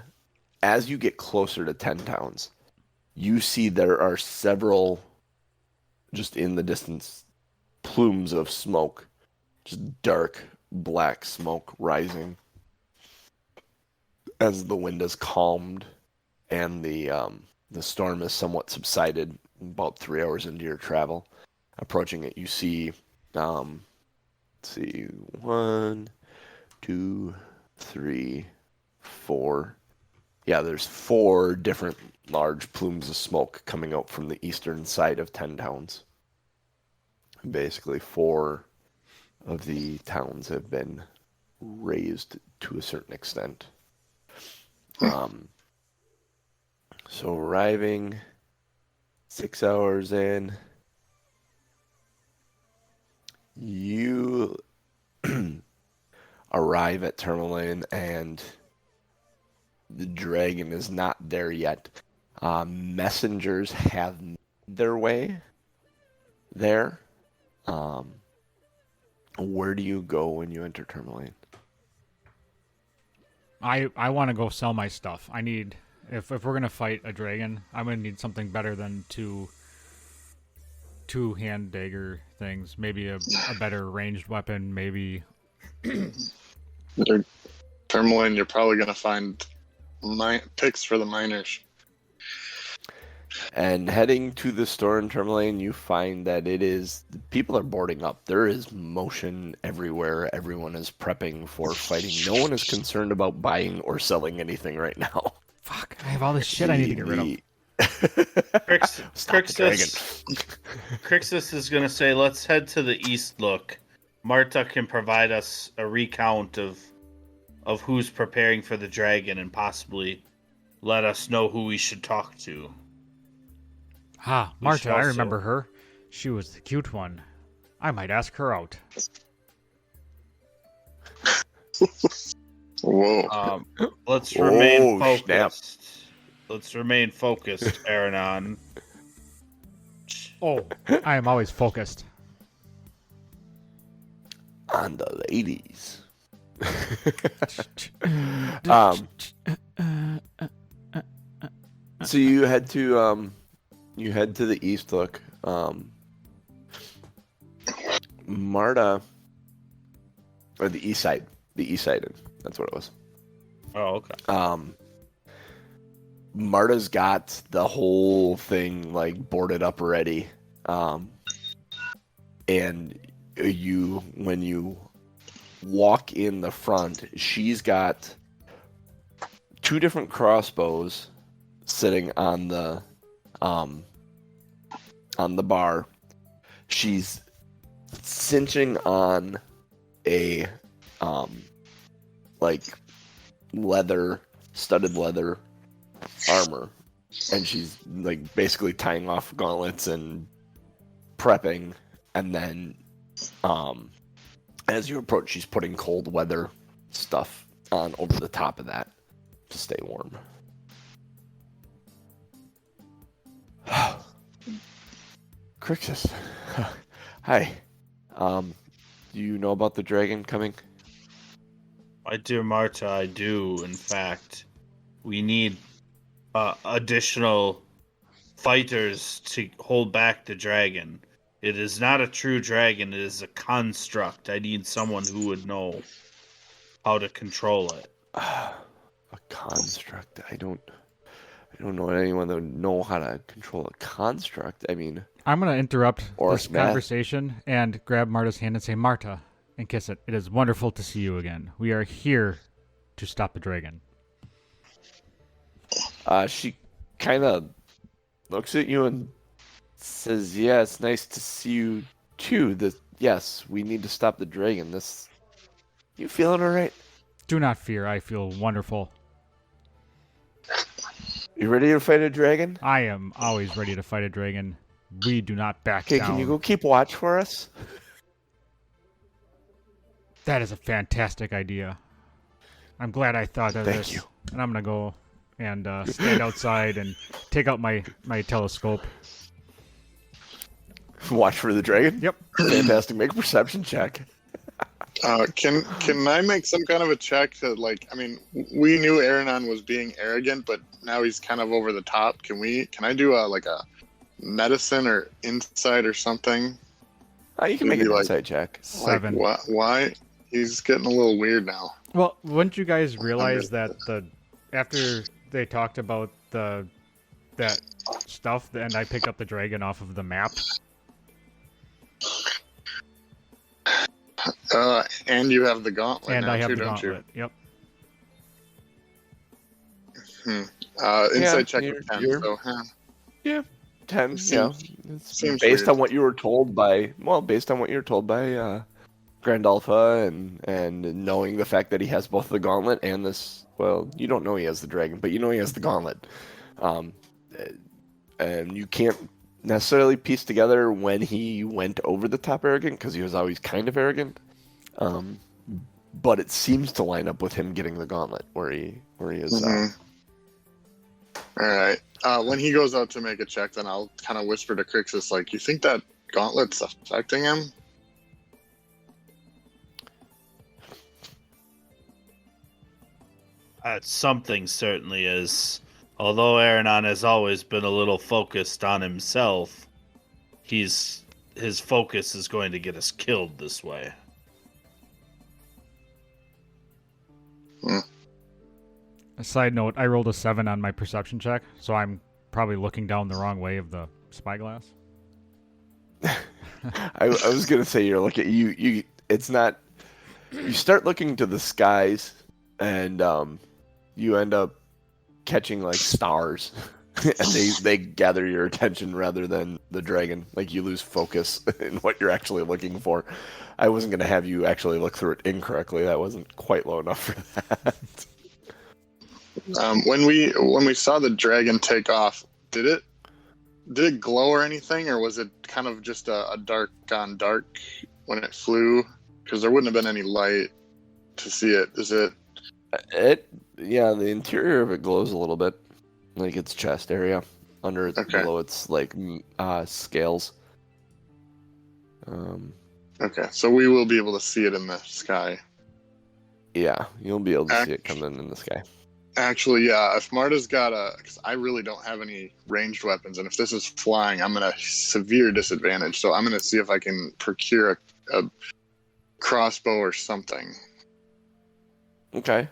as you get closer to 10 towns, you see there are several, just in the distance, plumes of smoke, just dark black smoke rising as the wind has calmed and the storm has somewhat subsided. About 3 hours into your travel, approaching it, you see, let's see, 1, 2, 3, 4. Yeah, there's 4 different large plumes of smoke coming out from the eastern side of 10 towns. Basically, 4 of the towns have been razed to a certain extent. So arriving 6 hours in, you arrive at Tourmaline, and the dragon is not there yet. Messengers have made their way there. Where do you go when you enter Tourmaline? I want to go sell my stuff. I need, if we're gonna fight a dragon, I'm gonna need something better than two hand dagger things. Maybe a better ranged weapon. Maybe. Tourmaline, you're probably gonna find picks for the miners. And heading to the store in Tourmaline, you find that people are boarding up. There is motion everywhere. Everyone is prepping for fighting. No one is concerned about buying or selling anything right now. Fuck! I have all this shit I need to get rid of. Crixus is going to say, let's head to the east look. Marta can provide us a recount of who's preparing for the dragon and possibly let us know who we should talk to. Ah, Marta, I remember her. She was the cute one. I might ask her out. Whoa. Let's remain focused. Snap. Let's remain focused, Aronan. Oh, I am always focused. On the ladies. So you head to the east look. Marta, or the east side. The east side. That's what it was. Oh, okay. Marta's got the whole thing like boarded up already. And when you walk in the front, she's got 2 different crossbows sitting on the bar. She's cinching on a like studded leather armor, and she's like basically tying off gauntlets and prepping, and then as you approach, she's putting cold weather stuff on over the top of that to stay warm. Crixus, hi. Do you know about the dragon coming? My dear Marta, I do. In fact, we need additional fighters to hold back the dragon. It is not a true dragon, it is a construct. I need someone who would know how to control it. A construct. I don't know anyone that would know how to control a construct. I mean, I'm going to interrupt or this math. conversation and grab Marta's hand and say, Marta, and kiss it. It is wonderful to see you again. We are here to stop the dragon. She kind of looks at you and says, "Yeah, it's nice to see you too. Yes, we need to stop the dragon. You feeling all right? Do not fear. I feel wonderful. You ready to fight a dragon? I am always ready to fight a dragon. We do not back Okay, down. can you go keep watch for us? That is a fantastic idea. I'm glad I thought of this. Thank you. And I'm going to go and stand outside and take out my telescope. Watch for the dragon? Yep. Fantastic. Make a perception check. Can I make some kind of a check to, like, I mean, we knew Aronan was being arrogant, but now he's kind of over the top. Can I do a medicine or insight or something? You can make an insight check. 7. Like, why? He's getting a little weird now. Well, wouldn't you guys realize that after they talked about that stuff, and I picked up the dragon off of the map? And you have the gauntlet And now I have too, the don't gauntlet. Yep. you? Insight check you're- with 10. you're- So, 10. Seems- Yeah. It's seems based weird. on what you were told by Grand Alpha and knowing the fact that he has both the gauntlet and this. Well, you don't know he has the dragon, but you know he has the gauntlet. And you can't necessarily piece together when he went over the top arrogant, because he was always kind of arrogant. But it seems to line up with him getting the gauntlet where he is. Mhm. All right. When he goes out to make a check, then I'll kind of whisper to Crixus, like, you think that gauntlet's affecting him? Something certainly is. Although Aronan has always been a little focused on himself, his focus is going to get us killed this way. A side note, I rolled a 7 on my perception check, so I'm probably looking down the wrong way of the spyglass. I was gonna say you're looking. You. It's not. You start looking to the skies, and you end up catching like stars, and they gather your attention rather than the dragon. Like you lose focus in what you're actually looking for. I wasn't gonna have you actually look through it incorrectly. That wasn't quite low enough for that. When we saw the dragon take off, did it glow or anything, or was it kind of just a dark on dark when it flew? Because there wouldn't have been any light to see it. Is it? Yeah, the interior of it glows a little bit, like its chest area, under its Okay. below its like scales. Okay, so we will be able to see it in the sky. Yeah, you'll be able to see it coming in the sky. Actually, yeah, if Marta's got because I really don't have any ranged weapons, and if this is flying, I'm at a severe disadvantage. So I'm going to see if I can procure a crossbow or something. Okay.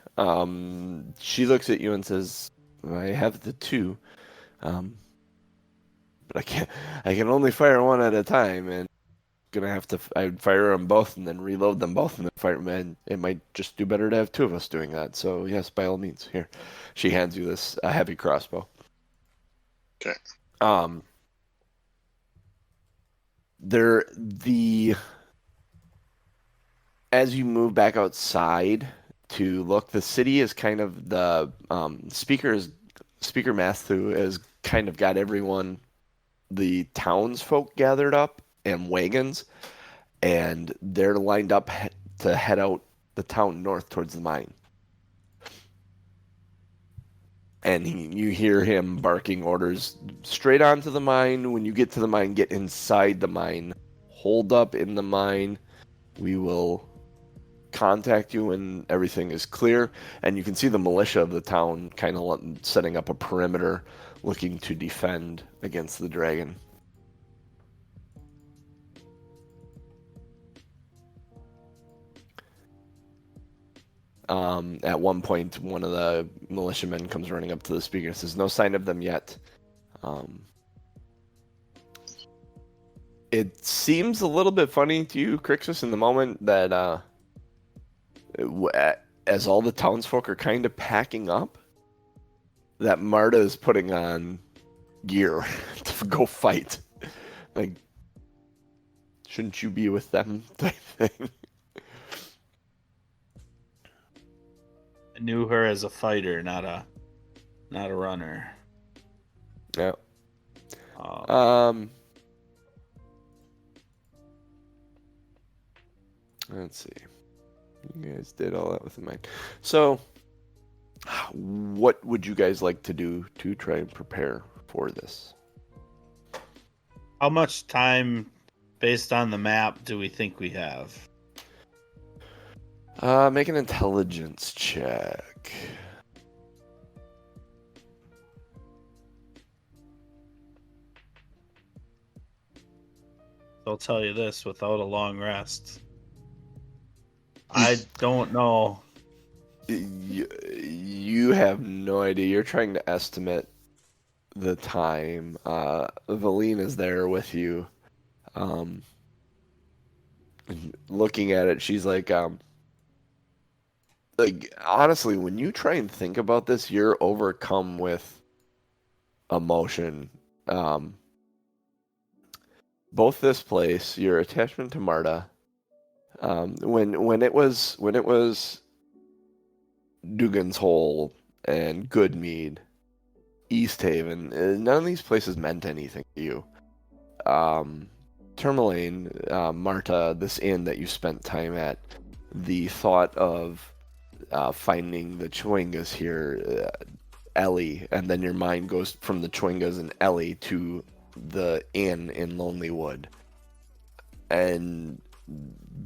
She looks at you and says, "I have the 2, but I can only fire one at a time, and gonna have to. I'd fire them both and then reload them both and then fire them. And it might just do better to have 2 of us doing that. So yes, by all means, here." She hands you this heavy crossbow. Okay. As you move back outside to look, the city is kind of the Speaker Matthew has kind of got everyone, the townsfolk gathered up and wagons, and they're lined up to head out the town north towards the mine. And you hear him barking orders straight onto the mine. When you get to the mine, get inside the mine, hold up in the mine. We will contact you when everything is clear. And you can see the militia of the town kind of setting up a perimeter, looking to defend against the dragon. At one point, one of the militiamen comes running up to the speaker and says, "No sign of them yet." It seems a little bit funny to you, Crixus, in the moment that as all the townsfolk are kind of packing up, that Marta is putting on gear to go fight. Like, shouldn't you be with them type thing? I knew her as a fighter, not a runner. Yeah. Let's see. You guys did all that with in mind. So, what would you guys like to do to try and prepare for this? How much time, based on the map, do we think we have? Make an intelligence check. I'll tell you this, without a long rest, I don't know. You have no idea. You're trying to estimate the time. Valine is there with you. Looking at it, she's like, honestly, when you try and think about this, you're overcome with emotion. Both this place, your attachment to Marta, when it was Dugan's Hole and Goodmead, East Haven, none of these places meant anything to you. Tourmaline, Marta, this inn that you spent time at, the thought of finding the Chwingas here, Ellie, and then your mind goes from the Chwingas and Ellie to the inn in Lonely Wood. And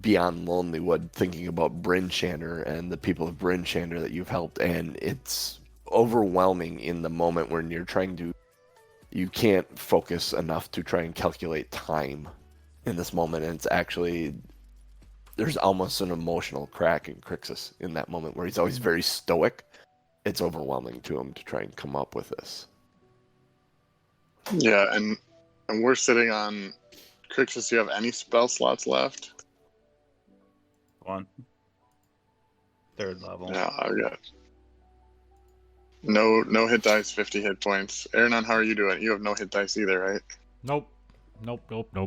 beyond Lonely Wood, thinking about Bryn Shander and the people of Bryn Shander that you've helped, and it's overwhelming in the moment when you can't focus enough to try and calculate time in this moment, and it's actually, there's almost an emotional crack in Crixus in that moment where he's always very stoic. It's overwhelming to him to try and come up with this. Yeah, and we're sitting on Crixus. Do you have any spell slots left? One. Third level. Yeah, I've got no hit dice, 50 hit points. Aronan, how are you doing? You have no hit dice either, right? Nope.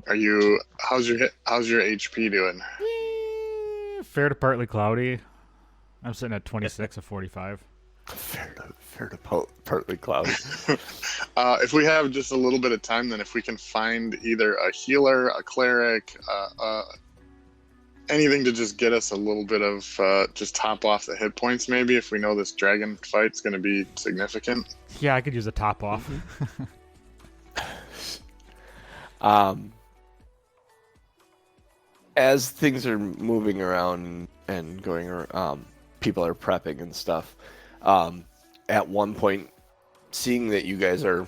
Are you? How's your HP doing? Fair to partly cloudy. I'm sitting at 26 of 45. Fair to partly cloudy. If we have just a little bit of time, then if we can find either a healer, a cleric, anything to just get us a little bit of just top off the hit points, maybe, if we know this dragon fight's going to be significant. Yeah, I could use a top off. As things are moving around and going around, people are prepping and stuff. At one point, seeing that you guys are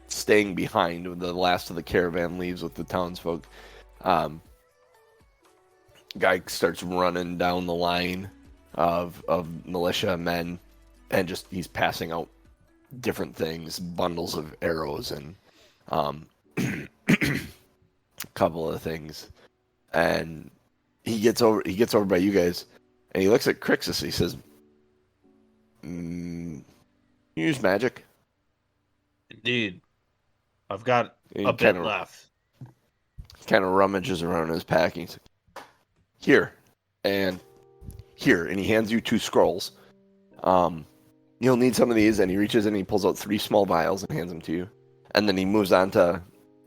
staying behind when the last of the caravan leaves with the townsfolk, guy starts running down the line of militia men, and just he's passing out different things, bundles of arrows and a couple of things, and he gets over by you guys, and he looks at Crixus. He says, "You use magic?" Indeed. I've got He a bit left. Kind of rummages around in his packing. Here, and he hands you 2 scrolls. You'll need some of these, and he reaches in and he pulls out 3 small vials and hands them to you. And then he moves on to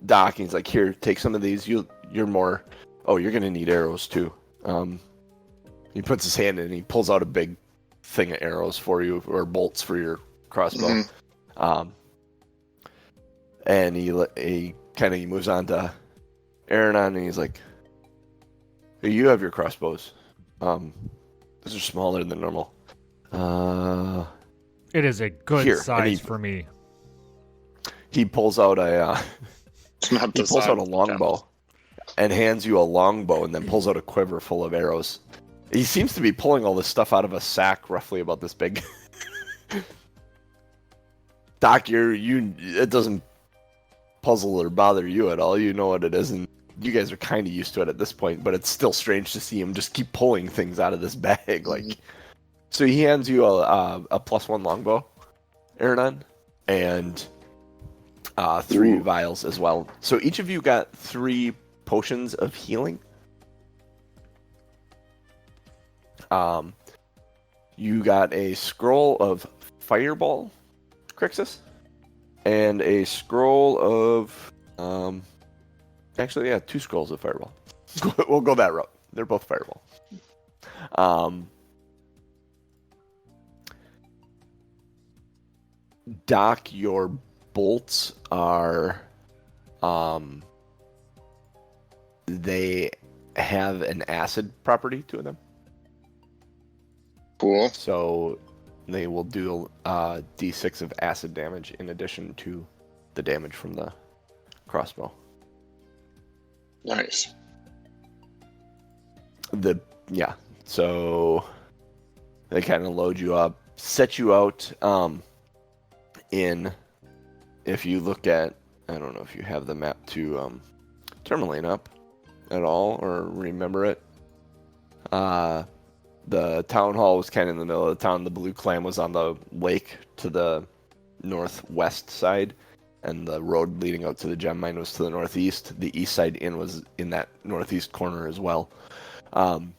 Doc, and he's like, "Here, take some of these. You're more... Oh, you're going to need arrows, too." He puts his hand in and he pulls out a big thing of arrows for you, or bolts for your crossbow. Mm-hmm. And he moves on to Aronan, and he's like, "Hey, you have your crossbows. Those are smaller than normal. It is a good here." size for me. He pulls out a longbow and hands you a longbow, and then pulls out a quiver full of arrows. He seems to be pulling all this stuff out of a sack roughly about this big. Doc, it doesn't puzzle or bother you at all. You know what it is, and you guys are kind of used to it at this point, but it's still strange to see him just keep pulling things out of this bag. Like, so he hands you a +1 longbow, Aronan, and 3 vials as well. So each of you got 3 potions of healing. You got a scroll of fireball, Crixus, and a scroll of actually, yeah, 2 scrolls of fireball. We'll go that route. They're both fireball. Doc, your bolts are they have an acid property to them. Cool. So they will do d6 of acid damage in addition to the damage from the crossbow. Nice. So they kind of load you up, set you out in, if you look at, I don't know if you have the map to Tourmaline up at all or remember it. The town hall was kind of in the middle of the town. The Blue Clam was on the lake to the northwest side, and the road leading out to the gem mine was to the northeast. The east side inn was in that northeast corner as well. Do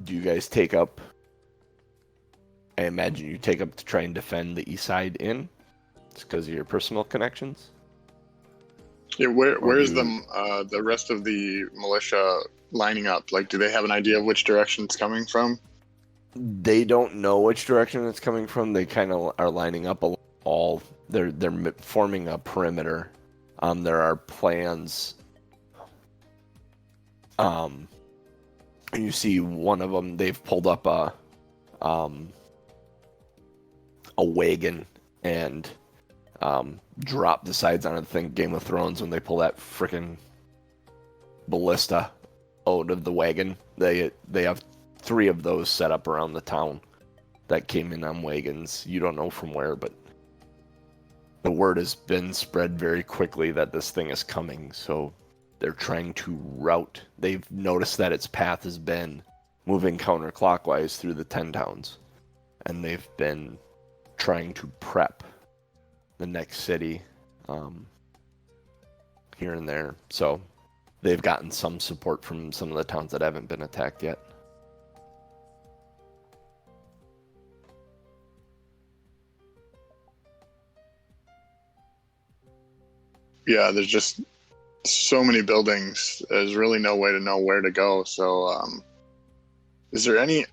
you guys take up? I imagine you take up to try and defend the east side inn. It's because of your personal connections. Yeah, where's the rest of the militia lining up? Like, do they have an idea of which direction it's coming from? They don't know which direction it's coming from. They kind of are lining up all. They're forming a perimeter. There are plans. You see one of them. They've pulled up a wagon and dropped the sides on it. Think Game of Thrones when they pull that frickin' ballista out of the wagon. They have 3 of those set up around the town that came in on wagons. You don't know from where, but the word has been spread very quickly that this thing is coming, so they're trying to route. They've noticed that its path has been moving counterclockwise through the 10 towns, and they've been trying to prep the next city here and there. So they've gotten some support from some of the towns that haven't been attacked yet. Yeah, there's just so many buildings. There's really no way to know where to go. So, is there any?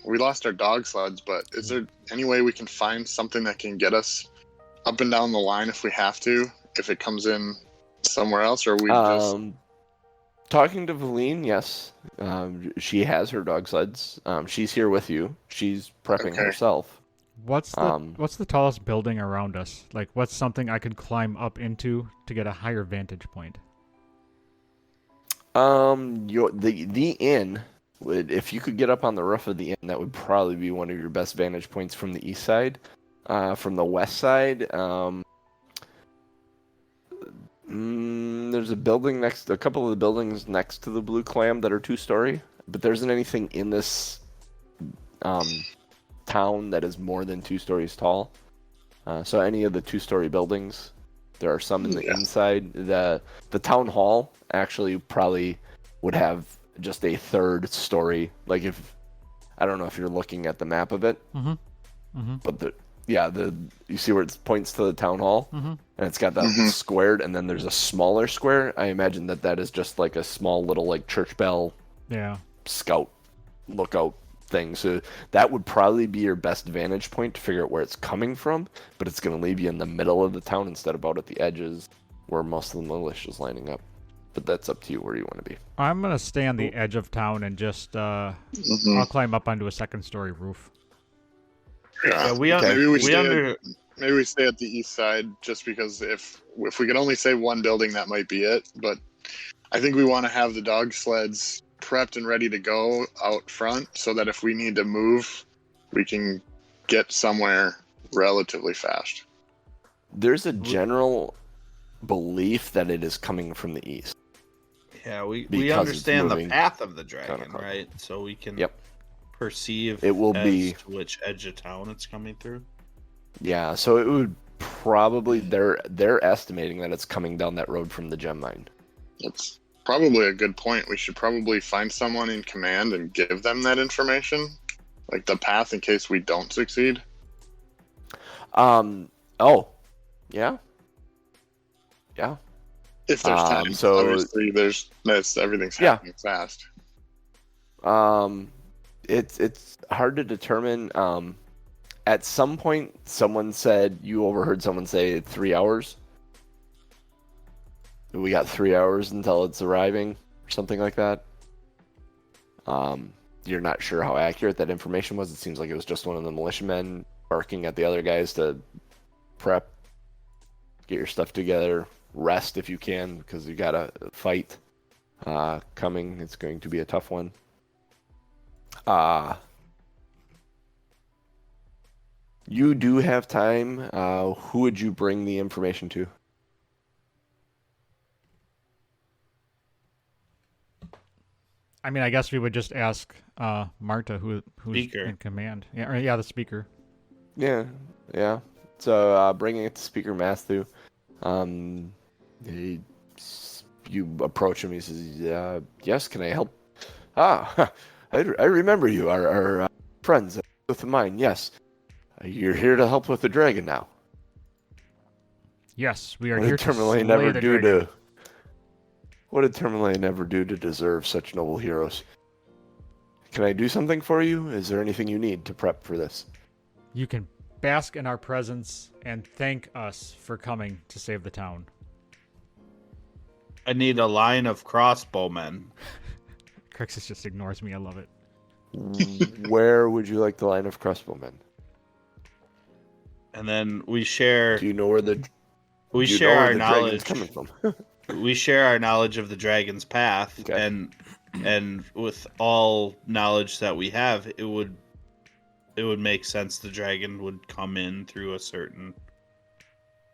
We lost our dog sleds, but is there any way we can find something that can get us up and down the line if we have to? If it comes in somewhere else, or we just talking to Valine? Yes, she has her dog sleds. She's here with you. She's prepping herself. What's the tallest building around us? Like, what's something I could climb up into to get a higher vantage point? The inn would, if you could get up on the roof of the inn, that would probably be one of your best vantage points from the east side. From the west side, there's a couple of the buildings next to the Blue Clam that are 2-story, but there isn't anything in this town that is more than 2 stories tall. So any of the 2-story buildings, there are some in the inside. The town hall actually probably would have just a 3rd story. Like, if I don't know if you're looking at the map of it, but you see where it points to the town hall, and it's got that squared, and then there's a smaller square. I imagine that is just like a small little like church bell, scout lookout thing. So that would probably be your best vantage point to figure out where it's coming from, but it's going to leave you in the middle of the town instead of out at the edges where most of the militia is lining up. But that's up to you where you want to be. I'm going to stay on the edge of town and just I'll climb up onto a 2nd-story roof. Yeah, maybe we stay at the east side, just because if we could only save one building, that might be it. But I think we want to have the dog sleds prepped and ready to go out front so that if we need to move, we can get somewhere relatively fast. There's a general belief that it is coming from the east. Yeah, we Because it's understand the moving path of the dragon, counterclockwise. right? So we can Yep. perceive It will as be- to which edge of town it's coming through. Yeah, so it would probably they're estimating that it's coming down that road from the gem mine. That's probably a good point. We should probably find someone in command and give them that information, like the path, in case we don't succeed. Oh, yeah. Yeah. If there's time. so- Obviously, everything's Yeah. happening fast. It's hard to determine. At some point, someone said you overheard someone say 3 hours. We got 3 hours until it's arriving, or something like that. You're not sure how accurate that information was. It seems like it was just one of the militiamen barking at the other guys to prep, get your stuff together, rest if you can, because you got a fight coming. It's going to be a tough one. You do have time. Who would you bring the information to? I mean, I guess we would just ask Marta, who's Speaker. in command. Yeah, the speaker. Yeah. So bringing it to Speaker Matthew, you approach him. He says, "Yes, can I help?" I remember you, our friends with mine. Yes, you're here to help with the dragon now. Yes, we are What here did to slay Tourmaline never the do dragon. to? What did Tourmaline never do to deserve such noble heroes? Can I do something for you? Is there anything you need to prep for this? You can bask in our presence and thank us for coming to save the town. I need a line of crossbowmen. Crixus just ignores me. I love it. Where would you like the line of crossbowmen? And then we share Do you know where the we do you share know where our the knowledge. dragon's coming from? We share our knowledge of the dragon's path, Okay. and with all knowledge that we have, it would make sense the dragon would come in through a certain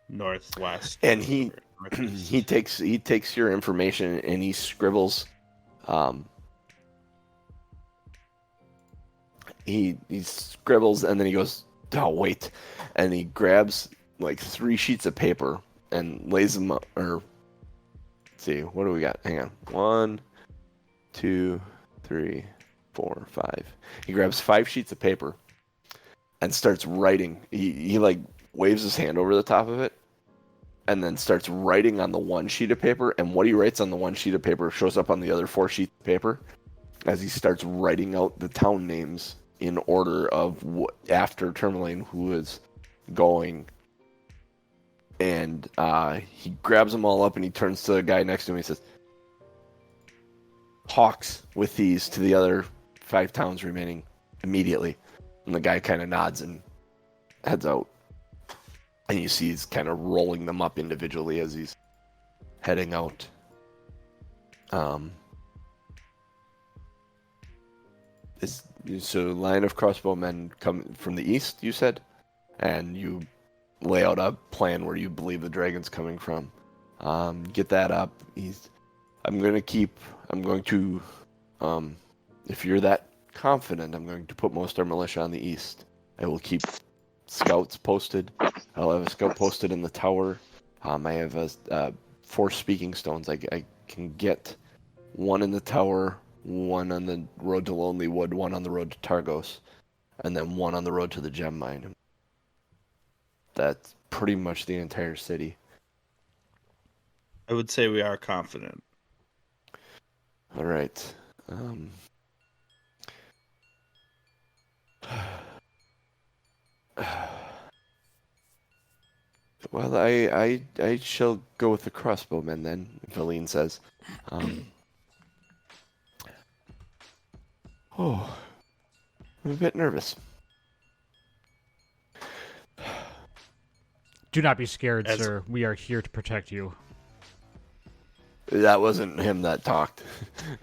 northwest. And he northeast. he takes your information and he scribbles. He scribbles and then he goes, "Oh wait," and he grabs like 3 sheets of paper and lays them up. Or let's see, what do we got? Hang on, 1, 2, 3, 4, 5. He grabs 5 sheets of paper and starts writing. He like waves his hand over the top of it and then starts writing on the 1 sheet of paper, and what he writes on the 1 sheet of paper shows up on the other 4 sheets of paper as he starts writing out the town names in order of after Tourmaline who is going. And he grabs them all up and he turns to the guy next to him and he says, "Hawks with these to the other 5 towns remaining immediately." And the guy kind of nods and heads out. And you see he's kind of rolling them up individually as he's heading out. So line of crossbowmen come from the east, you said? And you lay out a plan where you believe the dragon's coming from. Get that up. I'm going to, if you're that confident, I'm going to put most of our militia on the east. I will keep scouts posted. I'll have a scout posted in the tower. I have 4 speaking stones. I can get 1 in the tower, 1 on the road to Lonely Wood, 1 on the road to Targos, and then 1 on the road to the gem mine. That's pretty much the entire city. I would say we are confident. All right. Well, I shall go with the crossbowmen then, Valine says. I'm a bit nervous. Do not be scared, As- sir. We are here to protect you. That wasn't him that talked.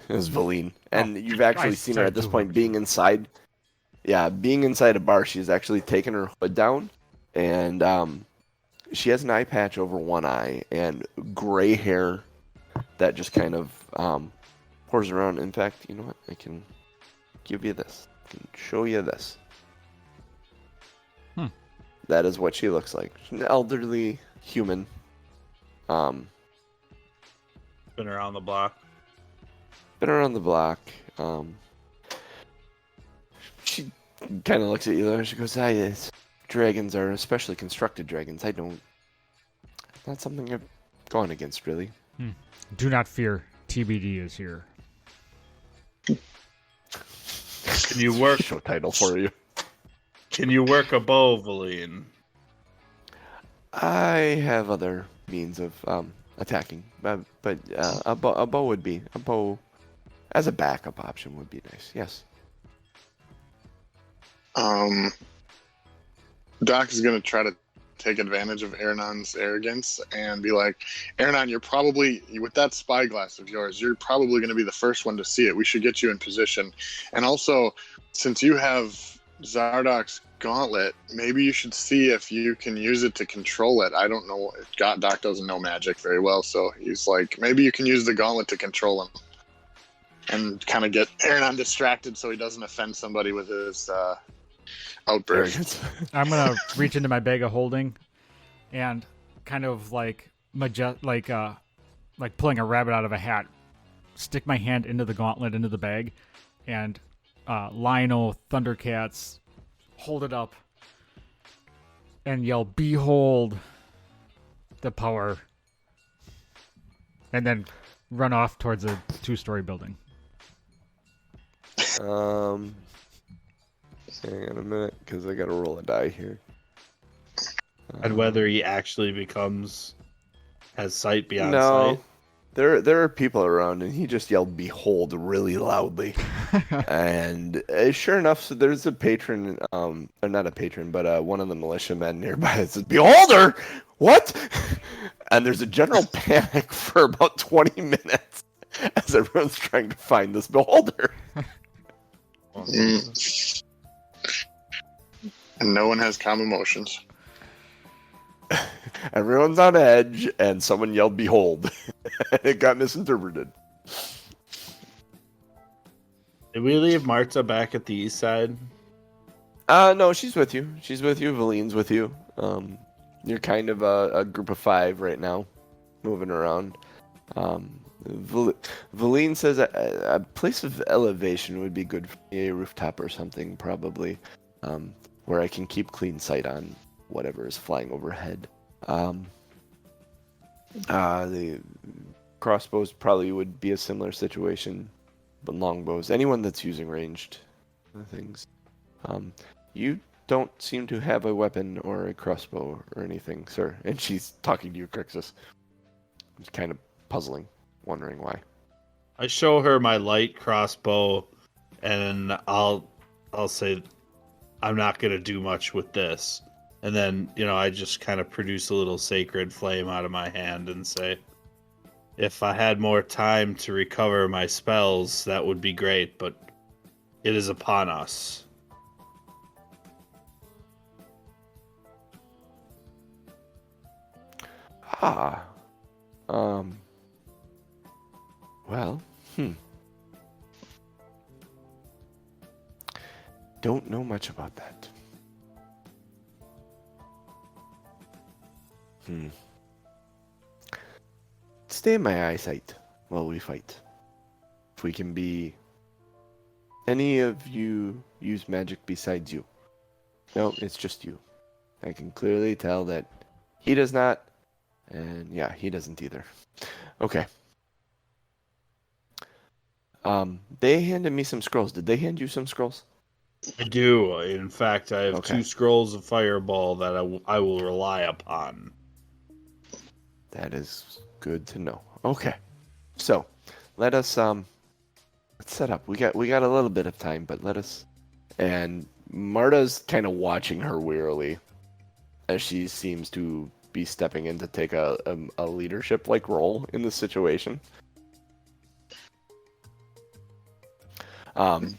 It was Valine. And you've actually seen her said at this to point him. being inside. Yeah, being inside a bar. She's actually taken her hood down, and she has an eye patch over one eye and gray hair that just kind of pours around. In fact, you know what? I can give you this. I can show you this. That is what she looks like. She's an elderly human. Been around the block. Been around the block. She kind of looks at you though. She goes, dragons are especially constructed dragons. Not something I've gone against, really. Do not fear. TBD is here. Can you work? Show title for you. Can you work a bow, Valine? I have other means of attacking, but a bow would be a bow as a backup option would be nice. Yes. Doc is going to try to take advantage of Aronon's arrogance and be like, Aronan, you're probably, with that spyglass of yours, you're probably going to be the first one to see it. We should get you in position. And also, since you have Zardok's gauntlet, maybe you should see if you can use it to control it. I don't know. Doc doesn't know magic very well, so he's like, maybe you can use the gauntlet to control him. And kind of get Aronan distracted so he doesn't offend somebody with his outburst. I'm gonna reach into my bag of holding, and kind of like pulling a rabbit out of a hat, stick my hand into the gauntlet into the bag, and Lionel Thundercats hold it up and yell, "Behold the power!" and then run off towards a 2-story building. Hang on a minute, because I gotta roll a die here. And whether he actually has sight beyond No, sight. there are people around, and he just yelled "Behold" really loudly. And sure enough, so there's a patron, or not a patron, but one of the militiamen nearby that says, "Beholder, what?" And there's a general panic for about 20 minutes as everyone's trying to find this beholder. And no one has calm emotions. Everyone's on edge, and someone yelled "Behold," and it got misinterpreted. Did we leave Marta back at the east side? No, she's with you. She's with you. Valine's with you. You're kind of a group of 5 right now, moving around. Valine says a place of elevation would be good for me, a rooftop or something, probably, where I can keep clean sight on whatever is flying overhead. The crossbows probably would be a similar situation, but longbows, anyone that's using ranged things. You don't seem to have a weapon or a crossbow or anything, sir. And she's talking to you, Crixus. It's kind of puzzling, wondering why. I show her my light crossbow, and I'll say, I'm not gonna do much with this. And then, I just kind of produce a little sacred flame out of my hand and say, if I had more time to recover my spells, that would be great, but it is upon us. Well, don't know much about that. Stay in my eyesight while we fight. If we can be... Any of you use magic besides you? No, it's just you. I can clearly tell that he does not, and yeah, he doesn't either. Okay. They handed me some scrolls. Did they hand you some scrolls? I do. In fact, I have Okay. 2 scrolls of fireball that I will rely upon. That is good to know. Okay. So, let's set up. We got a little bit of time, but let us. And Marta's kind of watching her wearily as she seems to be stepping in to take a leadership like role in the situation. Do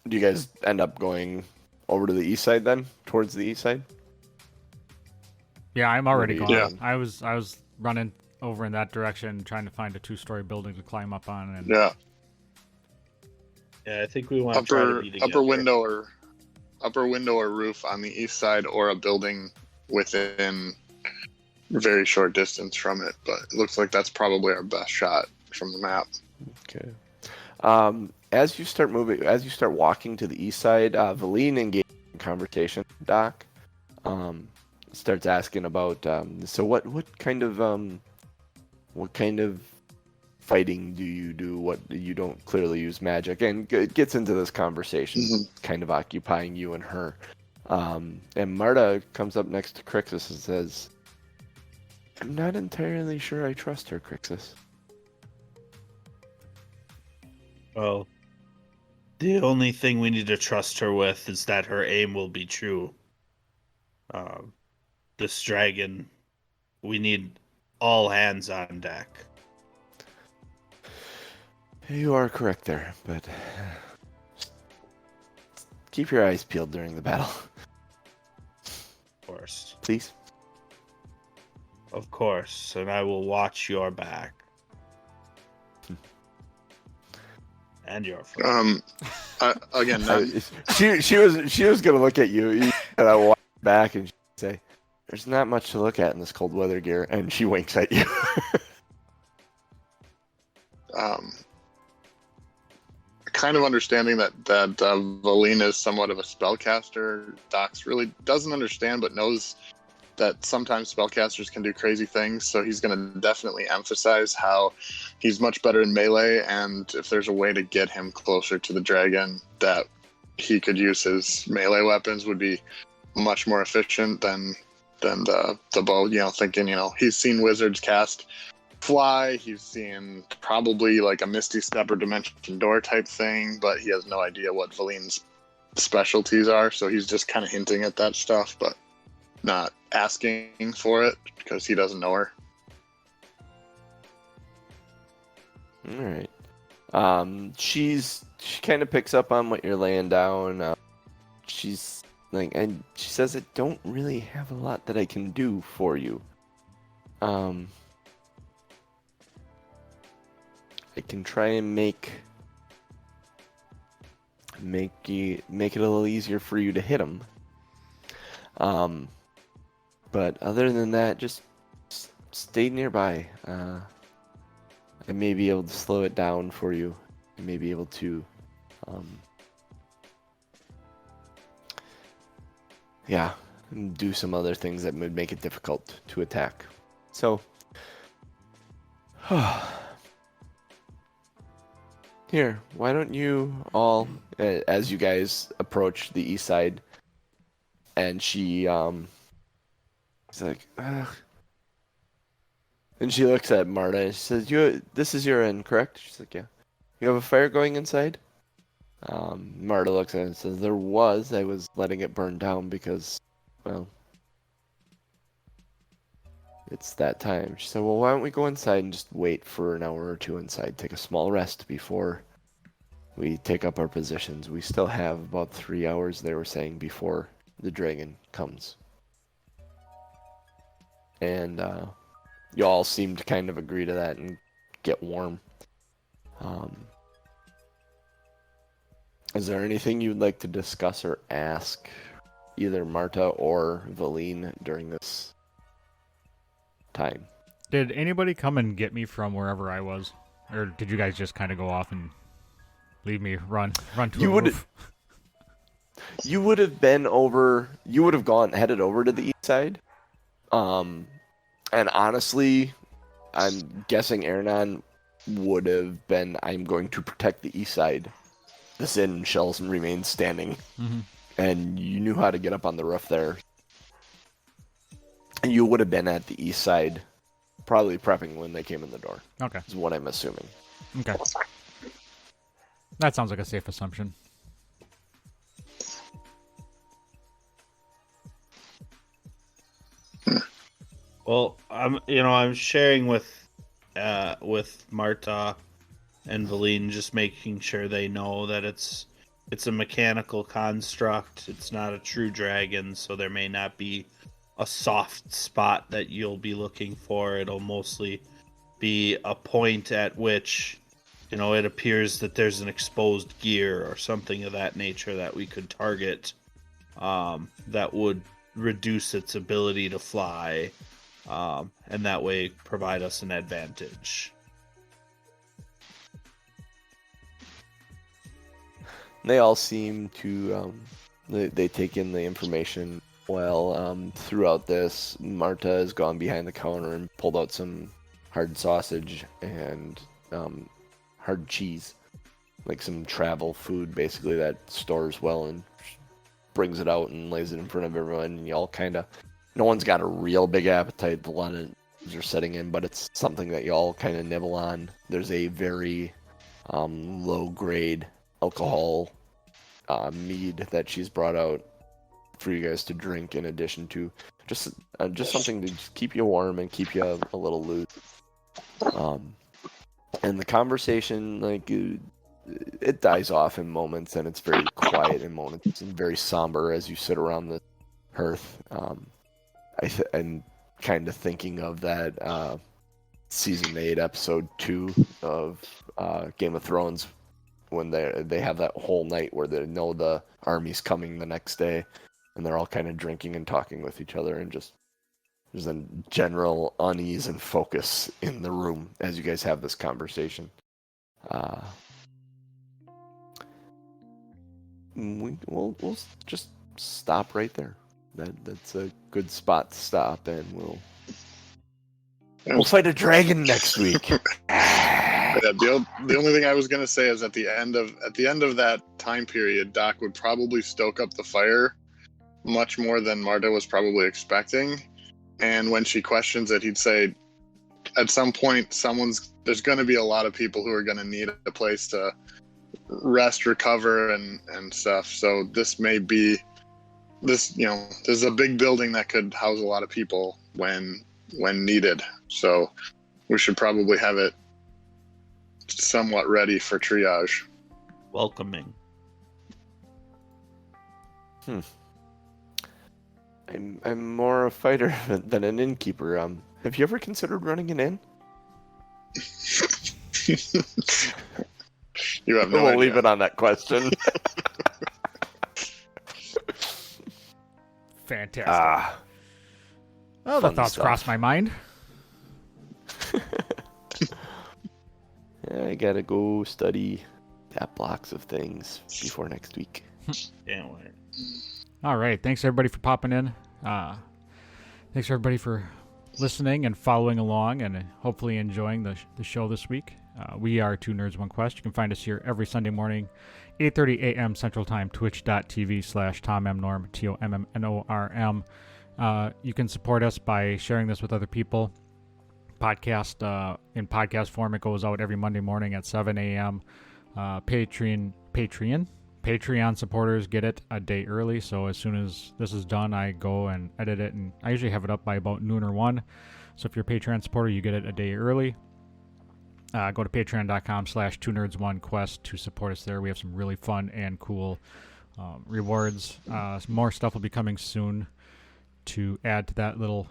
you guys end up going over to the east side then, towards the east side? Yeah, I'm already What are you gone. doing? I was running over in that direction, trying to find a 2-story building to climb up on. And Yeah, Yeah, I think we want to try to be together. upper window or roof on the east side, or a building within very short distance from it. But it looks like that's probably our best shot from the map. Okay. As you start walking to the east side, Valine engages in conversation. Doc starts asking about. So what kind of fighting do you do? What you don't clearly use magic, and it gets into this conversation, kind of occupying you and her. And Marta comes up next to Crixus and says, "I'm not entirely sure I trust her, Crixus." Well, the only thing we need to trust her with is that her aim will be true. This dragon, we need all hands on deck. You are correct there, but keep your eyes peeled during the battle, Of course. please. Of course, and I will watch your back. And your front. Again, not, She was gonna look at you, and I walk back and she'd say, "There's not much to look at in this cold weather gear," and she winks at you. kind of understanding that Valine is somewhat of a spellcaster. Dox really doesn't understand, but knows that sometimes spellcasters can do crazy things. So he's going to definitely emphasize how he's much better in melee, and if there's a way to get him closer to the dragon, that he could use his melee weapons would be much more efficient than the bow. Thinking he's seen wizards cast fly, he's seen probably like a Misty Step or Dimension Door type thing, but he has no idea what Valine's specialties are, so he's just kind of hinting at that stuff, but not asking for it because he doesn't know her. All right. She kind of picks up on what you're laying down. She's like, and she says, "I don't really have a lot that I can do for you. I can try and make it a little easier for you to hit him. But other than that, just stay nearby. I may be able to slow it down for you. I may be able to, do some other things that would make it difficult to attack. So, here, why don't you all, as you guys approach the east side, and she's like, ugh. And she looks at Marta and she says, this is your end, correct? She's like, yeah. You have a fire going inside? Marta looks at it and says, there was. I was letting it burn down because, well, it's that time. She said, well, why don't we go inside and just wait for an hour or two inside, take a small rest before we take up our positions. We still have about 3 hours, they were saying, before the dragon comes. And you all seem to kind of agree to that and get warm. Is there anything you'd like to discuss or ask either Marta or Valine during this time? Did anybody come and get me from wherever I was? Or did you guys just kind of go off and leave me run to a roof? You would have headed over to the east side. And honestly, I'm guessing Aronan would have been, I'm going to protect the east side. This inn shall remain standing. Mm-hmm. And you knew how to get up on the roof there. And you would have been at the east side, probably prepping when they came in the door. Okay. Is what I'm assuming. Okay. That sounds like a safe assumption. Well, I'm sharing with Marta and Valine, just making sure they know that it's a mechanical construct. It's not a true dragon, so there may not be a soft spot that you'll be looking for. It'll mostly be a point at which, it appears that there's an exposed gear or something of that nature that we could target, that would reduce its ability to fly, and that way provide us an advantage. They all seem to they take in the information well. Throughout this, Marta has gone behind the counter and pulled out some hard sausage and hard cheese, like some travel food, basically, that stores well, and brings it out and lays it in front of everyone. And y'all kind of, no one's got a real big appetite. A lot of are setting in, but it's something that y'all kind of nibble on. There's a very low grade alcohol mead that she's brought out for you guys to drink, in addition to just something to just keep you warm and keep you a little loose. And the conversation, like, it dies off in moments, and it's very quiet in moments, and very somber as you sit around the hearth. And kind of thinking of that season 8, episode 2 of Game of Thrones, when they have that whole night where they know the army's coming the next day, and they're all kind of drinking and talking with each other, and just there's a general unease and focus in the room as you guys have this conversation. We'll just stop right there. That's a good spot to stop, and we'll fight a dragon next week. Yeah, the only thing I was gonna say is at the end of that time period, Doc would probably stoke up the fire much more than Marta was probably expecting. And when she questions it, he'd say, at some point, there's going to be a lot of people who are going to need a place to rest, recover, and stuff. So this may be there's a big building that could house a lot of people when needed. So we should probably have it somewhat ready for triage. Welcoming. I'm more a fighter than an innkeeper. Have you ever considered running an inn? You have no idea. We'll leave it on that question. Fantastic. Well, the thoughts crossed my mind. I gotta go study that blocks of things before next week. Can't wait. All right. Thanks, everybody, for popping in. Thanks, everybody, for listening and following along and hopefully enjoying the show this week. We are Two Nerds, One Quest. You can find us here every Sunday morning, 8:30 a.m. Central Time, twitch.tv/TomMnorm, TOMMNORM. You can support us by sharing this with other people. Podcast in podcast form, it goes out every Monday morning at 7 a.m. Patreon supporters get it a day early, so as soon as this is done, I go and edit it, and I usually have it up by about noon or 1. So if you're a Patreon supporter, you get it a day early. Go to patreon.com/2nerds1quest to support us there. We have some really fun and cool rewards. More stuff will be coming soon to add to that little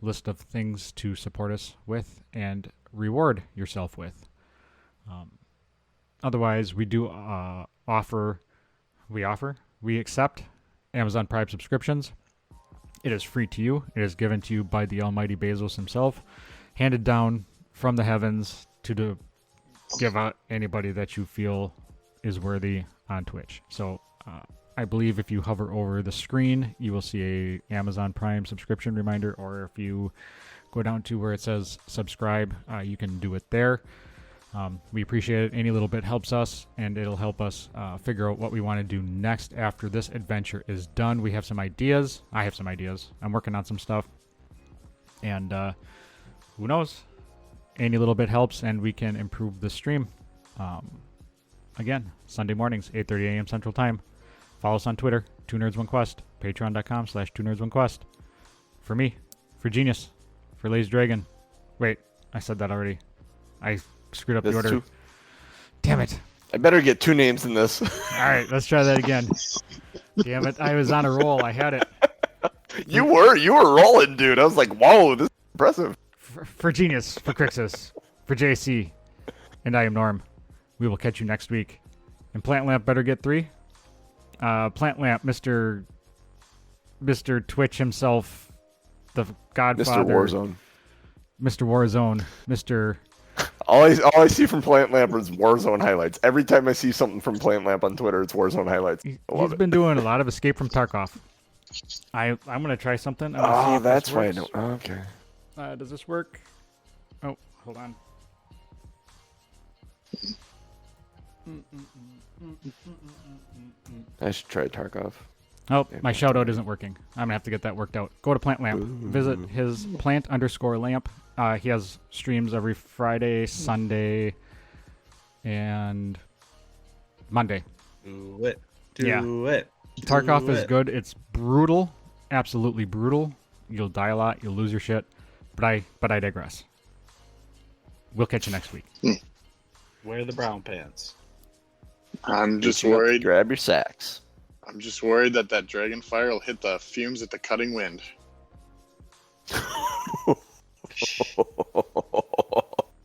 list of things to support us with and reward yourself with. Otherwise, we do we accept Amazon Prime subscriptions. It is free to you. It is given to you by the almighty Bezos himself, handed down from the heavens to give out anybody that you feel is worthy on Twitch. So I believe if you hover over the screen, you will see a Amazon Prime subscription reminder, or if you go down to where it says subscribe, you can do it there. We appreciate it. Any little bit helps us, and it'll help us figure out what we want to do next after this adventure is done. We have some ideas. I have some ideas. I'm working on some stuff. And who knows? Any little bit helps, and we can improve the stream. Again, Sunday mornings, 8:30 a.m. Central Time. Follow us on Twitter, 2nerds1quest, patreon.com/2nerds1quest. For me, for Genius, for Lay's Dragon. Wait, I said that already. I screwed up the That's order. two. Damn it. I better get 2 names in this. All right, let's try that again. Damn it, I was on a roll. I had it. You were rolling, dude. I was like, whoa, this is impressive. For Genius, for Crixus, for JC, and I am Norm. We will catch you next week. And Plant Lamp better get 3. Plant Lamp, Mr. Twitch himself, the Godfather. Mr. Warzone, Mr. All I see from Plant Lamp is Warzone highlights. Every time I see something from Plant Lamp on Twitter, it's Warzone highlights. I love He's it. been doing a lot of Escape from Tarkov. I'm gonna try something. I'm gonna see Oh, if that's this why I works. know. Oh, okay. Does this work? Oh, hold on. I should try Tarkov. Oh, my shout out isn't working. I'm gonna have to get that worked out. Go to Plant Lamp. Visit his plant_lamp. He has streams every Friday, Sunday, and Monday. Do it. Do Yeah. it. Tarkov is good. It's brutal, absolutely brutal. You'll die a lot. You'll lose your shit. But I digress. We'll catch you next week. Wear the brown pants. I'm just worried. Grab your sacks. I'm just worried that dragon fire will hit the fumes at the cutting wind.